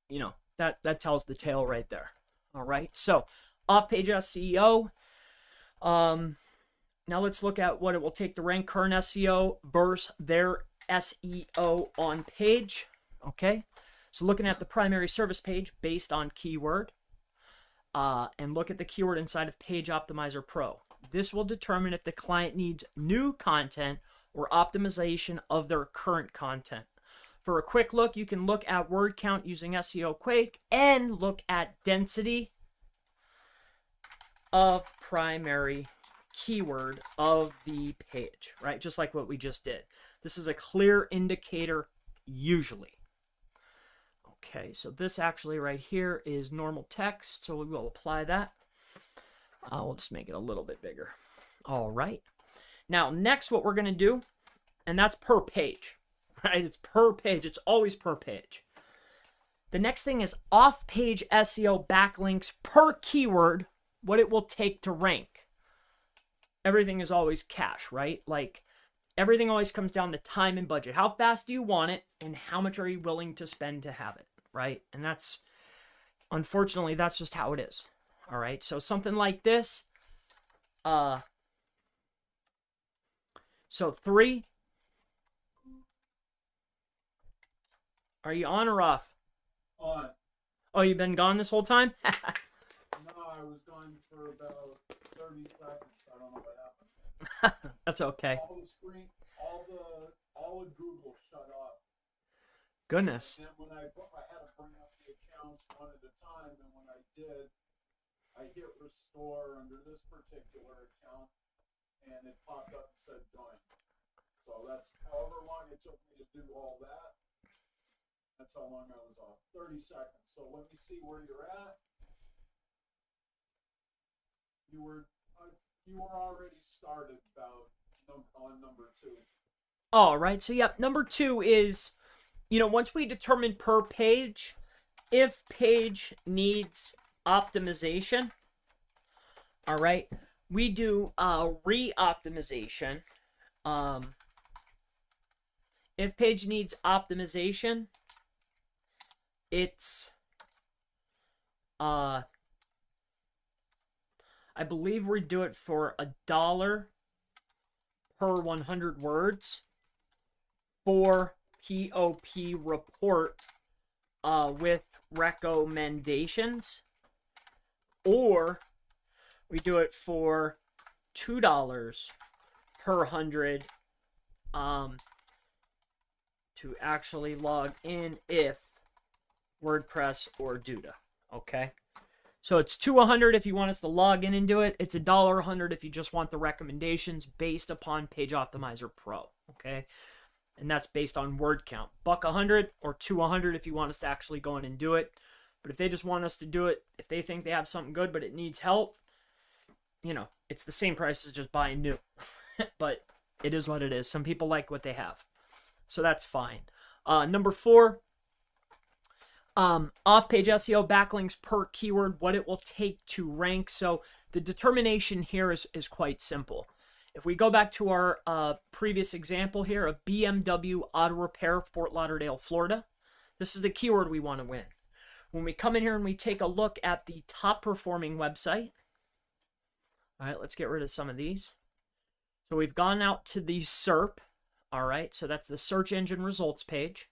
you know, that tells the tale right there. All right. So off-page SEO. Now let's look at what it will take to rank current SEO versus their SEO on page. Okay. So looking at the primary service page based on keyword, and look at the keyword inside of Page Optimizer Pro. This will determine if the client needs new content or optimization of their current content. For a quick look, you can look at word count using SEO Quake and look at density of primary keyword of the page, right? Just like what we just did. This is a clear indicator usually. Okay, so this actually right here is normal text, so we will apply that. We'll just make it a little bit bigger. All right. Now, next what we're going to do, and that's per page, right? It's per page. It's always per page. The next thing is off-page SEO backlinks per keyword, what it will take to rank. Everything is always cash, right? Like, everything always comes down to time and budget. How fast do you want it, and how much are you willing to spend to have it, right? And that's, unfortunately, that's just how it is. All right, so something like this, So 3. Are you on or off?
On.
Oh, you've been gone this whole time?
No, I was gone for about 30 seconds. I don't know what happened.
That's okay.
All the screen, all of Google shut off.
Goodness.
And then when I had to bring up the accounts one at a time, and when I did, I hit restore under this particular account, and it popped up and said join. So that's however long it took me to do all that. That's how long I was off. 30 seconds. So let me see where you're at. You were already started about on number 2.
All right. So, yeah, number 2 is, once we determine per page, if page needs optimization, all right, we do re-optimization. If page needs optimization, it's I believe we do it for $1 per 100 words for POP report with recommendations, or we do it for $2 per 100 to actually log in if WordPress or Duda. Okay, so it's $200 if you want us to log in and do it. It's $100 if you just want the recommendations based upon Page Optimizer Pro. Okay, and that's based on word count. $100 or $200 if you want us to actually go in and do it. But if they just want us to do it, if they think they have something good but it needs help, it's the same price as just buying new. But it is what it is. Some people like what they have, so that's fine. Number 4, off-page SEO backlinks per keyword, what it will take to rank. So the determination here is quite simple. If we go back to our previous example here of BMW Auto Repair, Fort Lauderdale, Florida, this is the keyword we want to win. When we come in here and we take a look at the top performing website, all right, let's get rid of some of these. So we've gone out to the SERP, all right, so that's the search engine results page.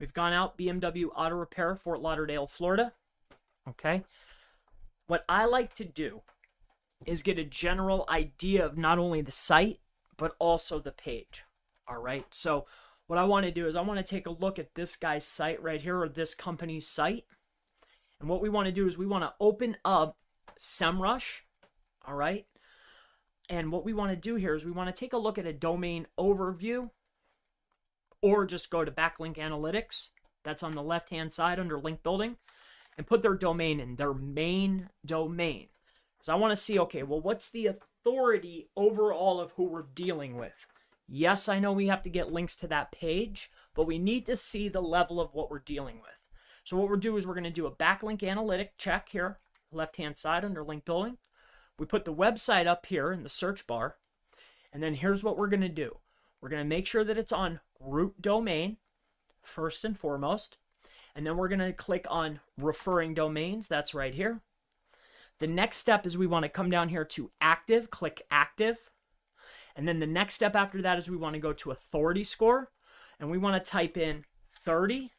We've gone out BMW Auto Repair, Fort Lauderdale, Florida, okay. What I like to do is get a general idea of not only the site, but also the page, all right. So what I want to do is I want to take a look at this guy's site right here, or this company's site. And what we want to do is we want to open up SEMrush, all right. And what we want to do here is we want to take a look at a domain overview, or just go to backlink analytics. That's on the left-hand side under link building, and put their domain in, their main domain. So I want to see, okay, well, what's the authority overall of who we're dealing with? Yes, I know we have to get links to that page, but we need to see the level of what we're dealing with. So what we'll do is we're going to do a backlink analytic check here, left-hand side under link building. We put the website up here in the search bar, and then here's what we're going to do. We're going to make sure that it's on root domain, first and foremost, and then we're going to click on referring domains. That's right here. The next step is we want to come down here to active, click active. And then the next step after that is we want to go to authority score, and we want to type in 30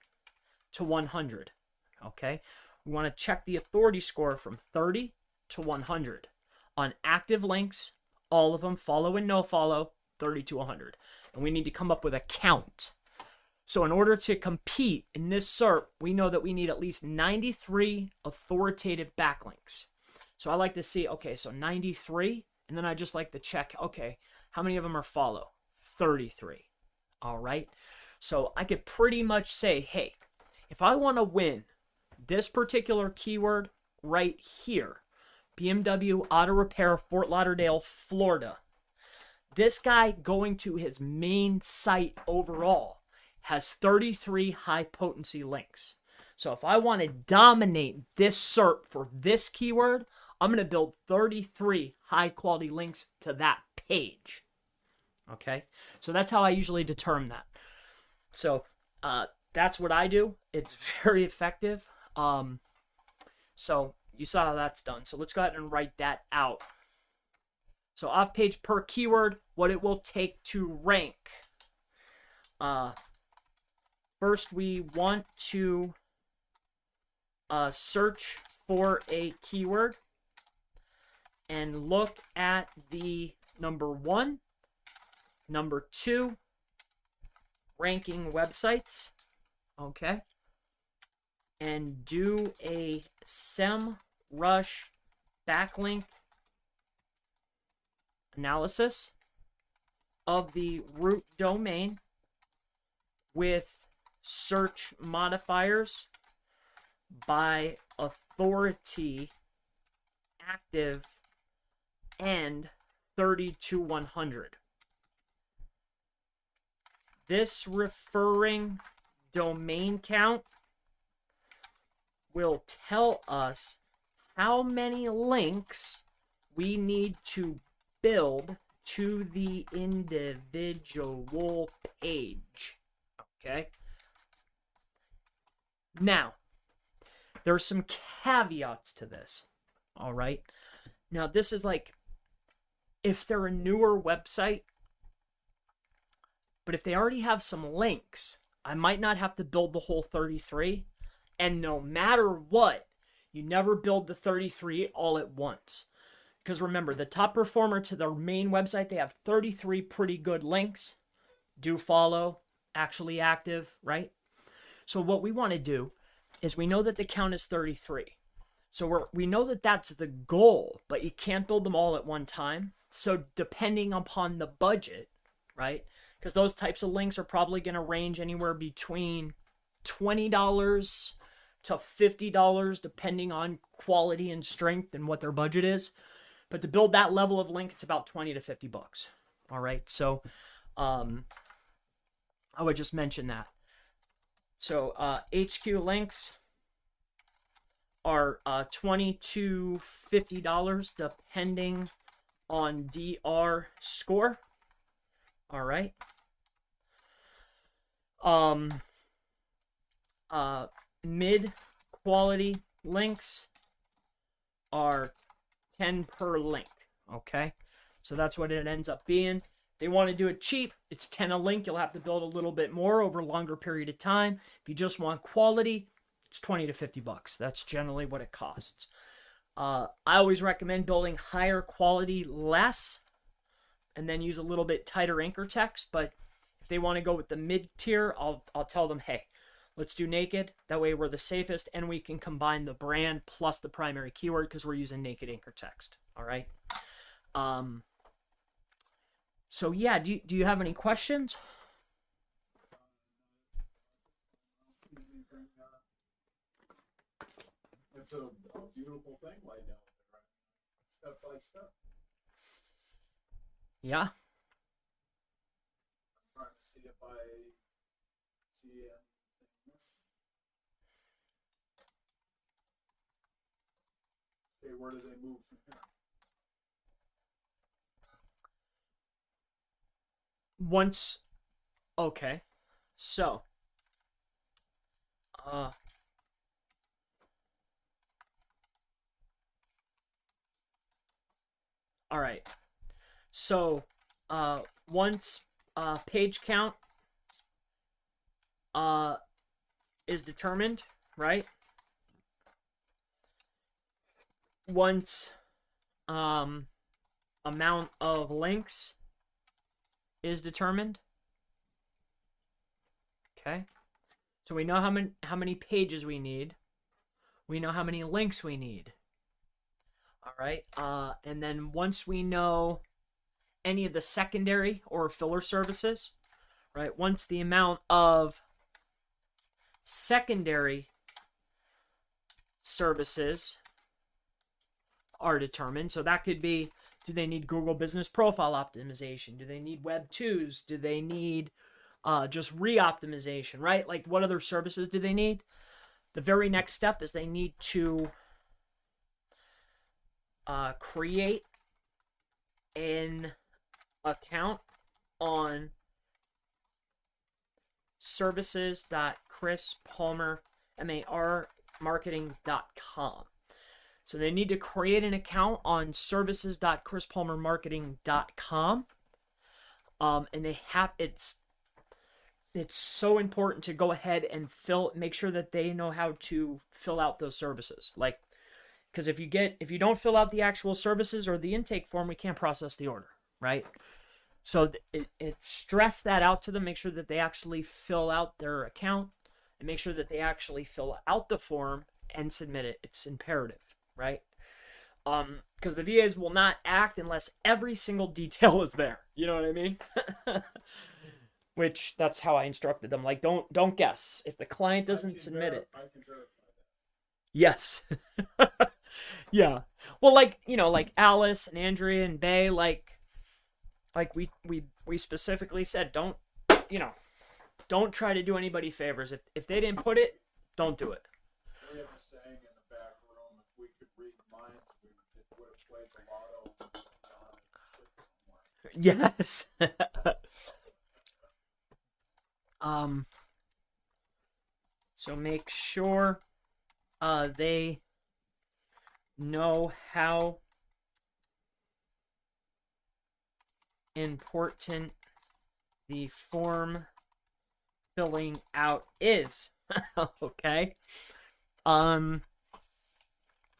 to 100. Okay, we want to check the authority score from 30 to 100 on active links, all of them, follow and no follow, 30 to 100. And we need to come up with a count. So in order to compete in this SERP, we know that we need at least 93 authoritative backlinks. So I like to see, okay, so 93, and then I just like to check, okay, how many of them are follow? 33. All right. So I could pretty much say, hey, if I want to win this particular keyword right here, BMW Auto Repair, Fort Lauderdale, Florida, this guy going to his main site overall has 33 high potency links. So if I want to dominate this SERP for this keyword, I'm going to build 33 high quality links to that page. Okay, so that's how I usually determine that. So that's what I do. It's very effective. So you saw how that's done. So let's go ahead and write that out. So off page per keyword, what it will take to rank. First, we want to search for a keyword and look at the number 1, number 2 ranking websites, okay? And do a SEMrush backlink analysis of the root domain with search modifiers by authority, active, and 30 to 100. This referring domain count will tell us how many links we need to build to the individual page. Okay? Now, there are some caveats to this. All right? Now, this is like if they're a newer website, but if they already have some links, I might not have to build the whole 33. And no matter what, you never build the 33 all at once. Because remember, the top performer to their main website, they have 33 pretty good links. Do follow, actually active, right? So what we want to do is we know that the count is 33. So we know that that's the goal, but you can't build them all at one time. So depending upon the budget, right? Because those types of links are probably going to range anywhere between $20 to $50, depending on quality and strength and what their budget is. But to build that level of link, it's about 20 to 50 bucks. All right. So I would just mention that. So HQ links are $20 to $50 depending on DR score. All right. Mid quality links are 10 per link. Okay. So that's what it ends up being. They want to do it cheap, it's 10 a link. You'll have to build a little bit more over a longer period of time. If you just want quality, it's 20 to 50 bucks. That's generally what it costs. I always recommend building higher quality less and then use a little bit tighter anchor text. But if they want to go with the mid tier, I'll tell them, hey, let's do naked. That way we're the safest and we can combine the brand plus the primary keyword because we're using naked anchor text. All right. So yeah, do you have any questions?
It's a beautiful thing laid out there, right? Step by step.
Yeah.
I'm trying to see if I see anything missing. Okay, where do they move from here?
Once, okay, so, all right, so, once, page count, is determined, right? Once, amount of links is determined. Okay. So we know how many pages we need. We know how many links we need. All right. And then once we know any of the secondary or filler services, right? Once the amount of secondary services are determined. So that could be, do they need Google Business Profile Optimization? Do they need Web 2s? Do they need just re-optimization, right? Like what other services do they need? The very next step is they need to create an account on services.chrispalmermarketing.com. So they need to create an account on services.chrispalmermarketing.com. And they have it's so important to go ahead and make sure that they know how to fill out those services. Like, because if you don't fill out the actual services or the intake form, we can't process the order, right? So it stress that out to them. Make sure that they actually fill out their account and make sure that they actually fill out the form and submit it. It's imperative, right? Because the VAs will not act unless every single detail is there. You know what I mean? Which that's how I instructed them. Like, don't guess. If the client doesn't submit it.
I can verify that.
Yes. Yeah. Well, like, like Alice and Andrea and Bay, like we specifically said, don't try to do anybody favors. If they didn't put it, don't do it.
We have a saying in the back room, if we could read minds, we would have played the lotto.
Yes. So make sure they know how important the form filling out is. Okay. And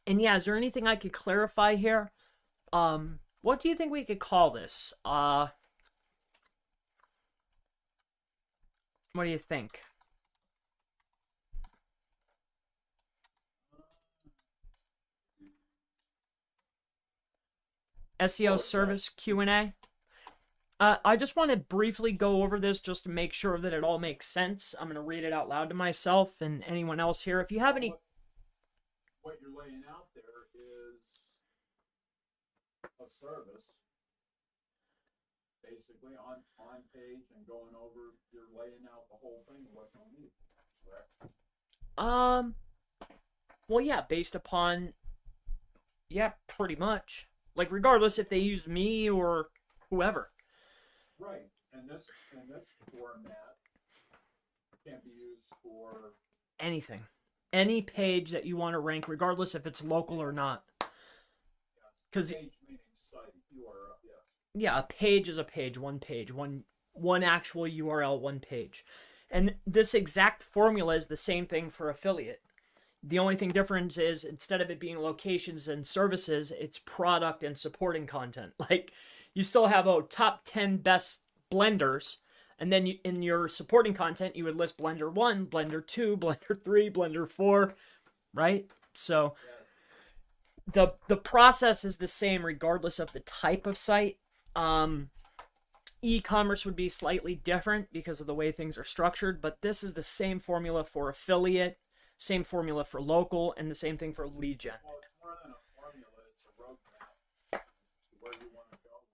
yeah, is there anything I could clarify here? What do you think we could call this? What do you think? SEO service Q&A. I just want to briefly go over this just to make sure that it all makes sense. I'm going to read it out loud to myself and anyone else here. If you have any...
What you're laying out there is a service, basically, on page and going over, you're laying out the whole thing, what you need, correct?
Well, yeah, based upon... Yeah, pretty much. Like, regardless if they use me or whoever.
Right, and this format can be used for
anything. Any page that you want to rank, regardless if it's local or not. Because
page meaning site URL,
yeah, a page is a page, one actual URL, one page. And this exact formula is the same thing for affiliate. The only thing difference is instead of it being locations and services, it's product and supporting content. Like, you still have top 10 best blenders, and then in your supporting content, you would list Blender 1, Blender 2, Blender 3, Blender 4, right? So the process is the same regardless of the type of site. E-commerce would be slightly different because of the way things are structured, but this is the same formula for affiliate, same formula for local, and the same thing for lead gen.
Well, it's more than a formula, it's a roadmap to where you want to go.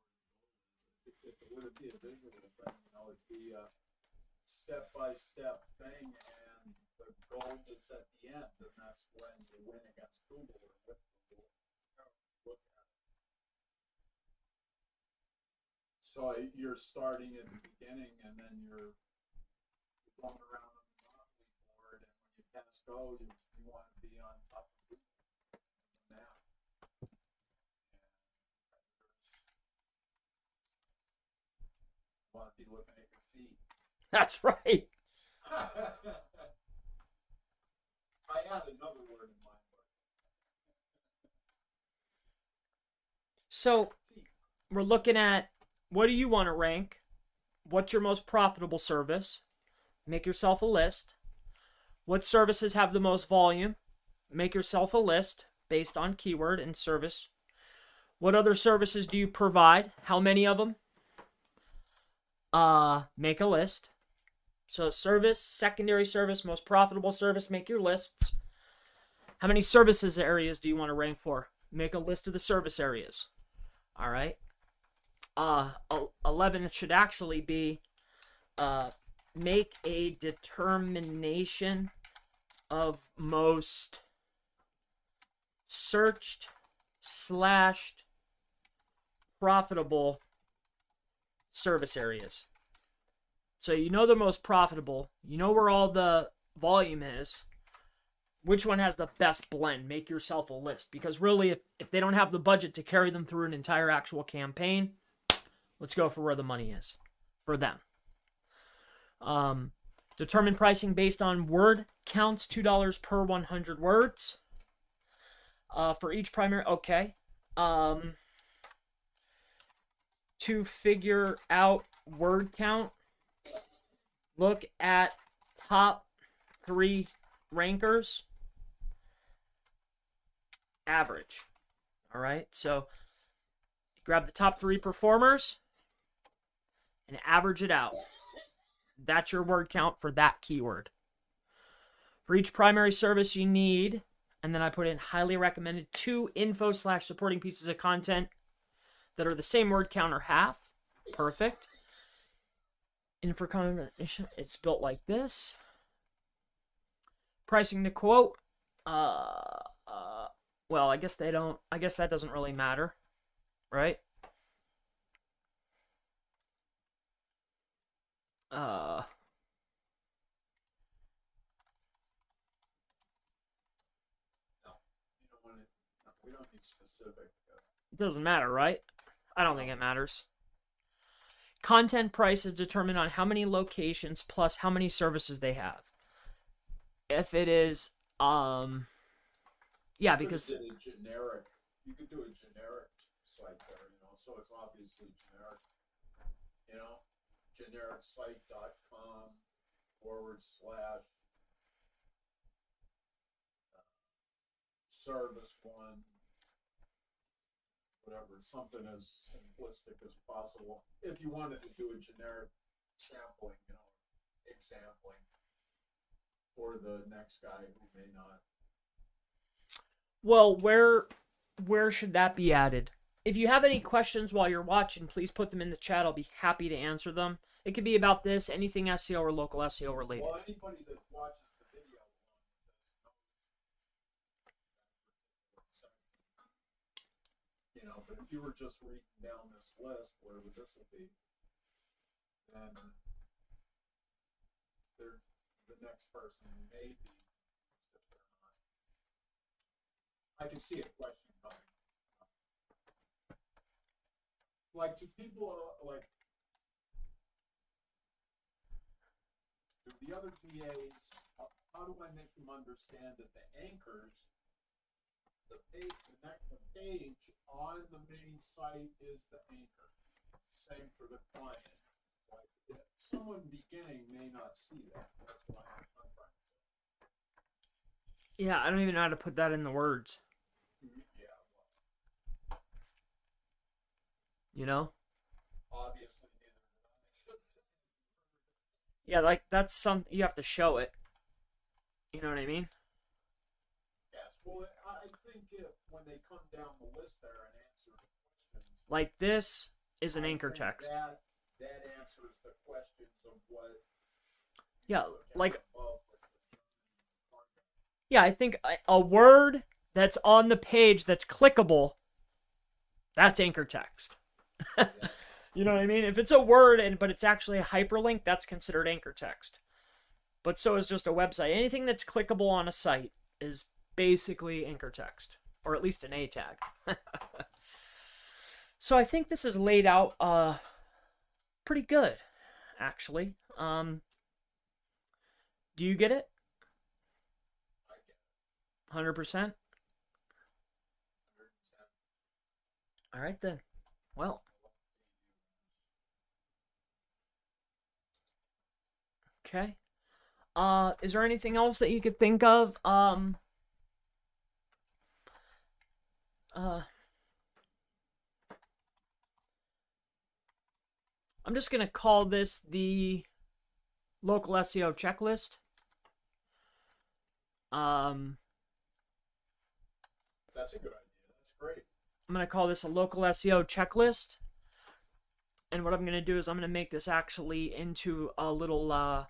If it were to be a visual thing, it'd be a step-by-step thing, and the goal is at the end, and that's when you win against Google or with Google. Look at it. So you're starting at the beginning, and then you're going around on the monopoly board, and when you pass go, you want to be on top of the map. You want to be looking at your feet.
That's right.
I had another word in mind.
So we're looking at, what do you want to rank? What's your most profitable service? Make yourself a list. What services have the most volume? Make yourself a list based on keyword and service. What other services do you provide? How many of them? Make a list. So service, secondary service, most profitable service, make your lists. How many services areas do you want to rank for? Make a list of the service areas. All right. 11 should actually be make a determination of most searched / profitable service areas. So you know the most profitable, you know where all the volume is. which one has the best blend. Make yourself a list, because really, if they don't have the budget to carry them through an entire actual campaign, let's go for where the money is for them. Determine pricing based on word counts, $2 per 100 words. For each primary, okay. To figure out word count, look at top 3 rankers, average. All right, so grab the top 3 performers and average it out. That's your word count for that keyword. For each primary service you need, and then I put in highly recommended 2 info/supporting pieces of content that are the same word count or half. Perfect. And for combination, it's built like this. Pricing to quote. Well, I guess they don't. I guess that doesn't really matter, right? Uh,
No, you don't want it. No, we don't need specific.
it doesn't matter, right? I don't think it matters. Content price is determined on how many locations plus how many services they have. If it is, yeah, because
you could do a generic site there, so it's obviously generic, generic site.com / service one, whatever, something as simplistic as possible. If you wanted to do a generic sampling, exampling for the next guy who may not.
well, where should that be added? If you have any questions while you're watching, please put them in the chat. I'll be happy to answer them. It could be about this, anything SEO or local SEO related.
Well, anybody that watches the video but if you were just reading down this list, whatever this will be, then the next person may be, if they're not. I can see a question coming. Like, do people, the other PAs, how do I make them understand that the anchors, the page on the main site is the anchor? Same for the client. Like, someone beginning may not see that. That's why I'm trying to say.
Yeah, I don't even know how to put that in the words.
Yeah, obviously neither do I.
Yeah, like that's something you have to show it. You know what I mean?
Yes. Well, I think when they come down the list there and answer the questions,
Like this is an anchor text.
That answers the questions of what.
Yeah, like. Yeah, I think a word that's on the page that's clickable, that's anchor text. You know what I mean? If it's a word but it's actually a hyperlink, that's considered anchor text. But so is just a website. Anything that's clickable on a site is basically anchor text, or at least an A tag. So I think this is laid out pretty good, actually. Do you get it? 100%? All right, then. Well. Okay. Is there anything else that you could think of? I'm just going to call this the local SEO checklist.
That's a good idea. That's great.
I'm going to call this a local SEO checklist. And what I'm going to do is I'm going to make this actually into a little, I'm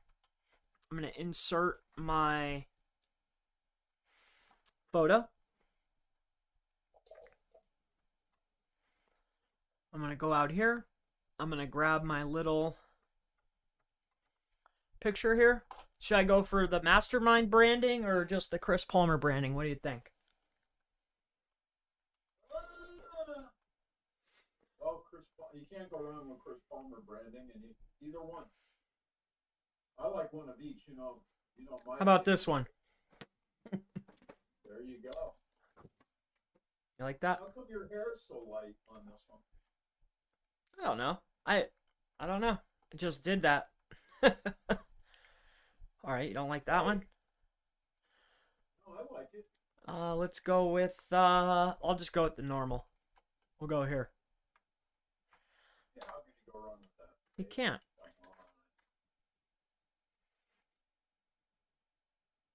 going to insert my photo. I'm going to go out here. I'm going to grab my little picture here? Should I go for the Mastermind branding or just the Chris Palmer branding? What do you think?
Well, you can't go wrong with Chris Palmer branding, and either one. I like one of each.
How about this one?
There you go.
You like that?
How come your hair is so light on this one?
I don't know. I don't know. I just did that. All right, you don't like that one?
No, I like it.
Let's go with I'll just go with the normal. We'll go here.
Yeah, how can you go wrong with that?
You can't.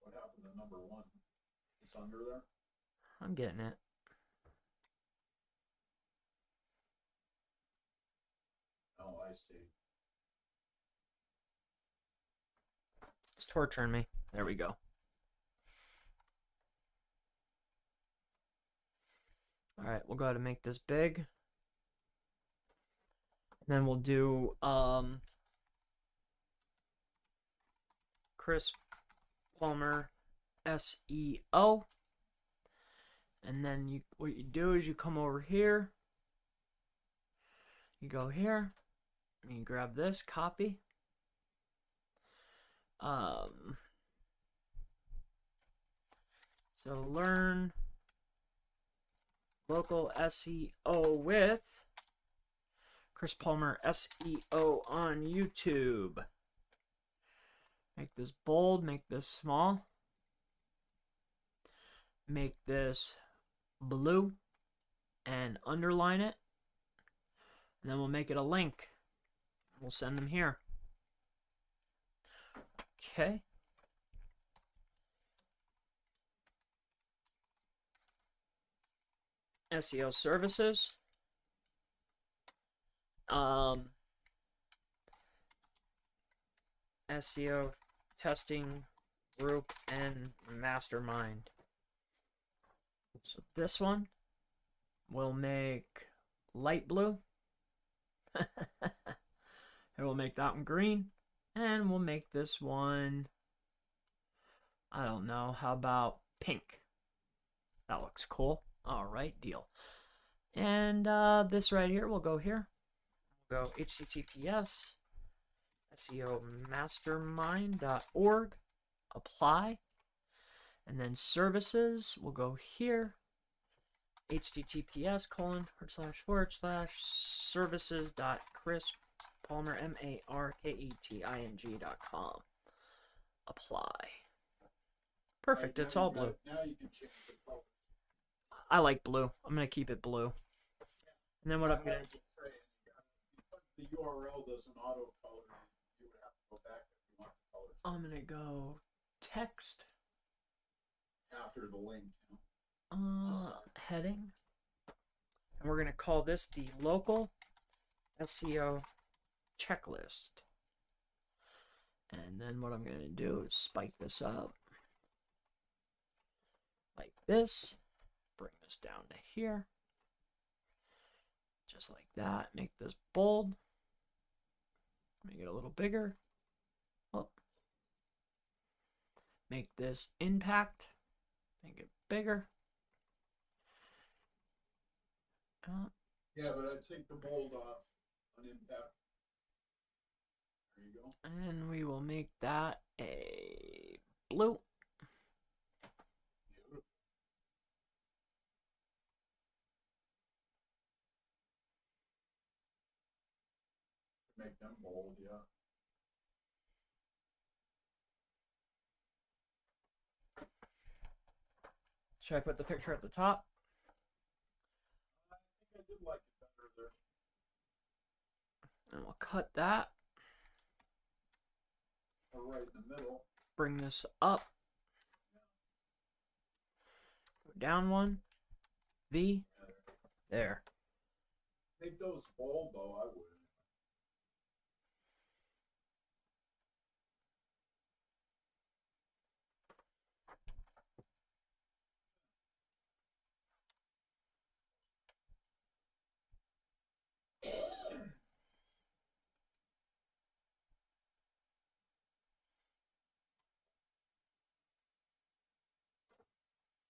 What happened to number 1? It's under there?
I'm getting it.
Oh, I see.
It's torturing me. There we go. All right, we'll go ahead and make this big. And then we'll do Chris Palmer SEO. And then what you do is you come over here. You go here. And you grab this, copy. So learn local SEO with Chris Palmer SEO on YouTube. Make this bold, make this small. Make this blue and underline it. And then we'll make it a link. We'll send them here. Okay. SEO services. SEO testing group and mastermind. So this one we'll make light blue. And we'll make that one green. And we'll make this one, I don't know, how about pink? That looks cool. All right, deal. And this right here, we'll go here. We'll go https seomastermind.org, apply, and then services, we'll go here, https://services.chrispalmer.com, apply. Perfect, it's all blue.
Now you can change the color.
I like blue. I'm going to keep it blue. And then what I'm going to do,
because the URL doesn't auto color, you would have to go back if you want the colors.
I'm going to go text.
After the link.
Heading. And we're going to call this the local SEO checklist. And then what I'm going to do is spike this up like this. Bring this down to here. Just like that. Make this bold. Make it a little bigger. Oh. Make this impact. Make it bigger.
Yeah, but I'd take the bold off on impact. There you go.
And we will make that a blue.
Beautiful. Make them bold, yeah.
Should I put the picture at the top?
I think I did like it better there.
And we'll cut that.
Or right in the middle.
Bring this up. Go down one. V. There.
Make those bold though, I would.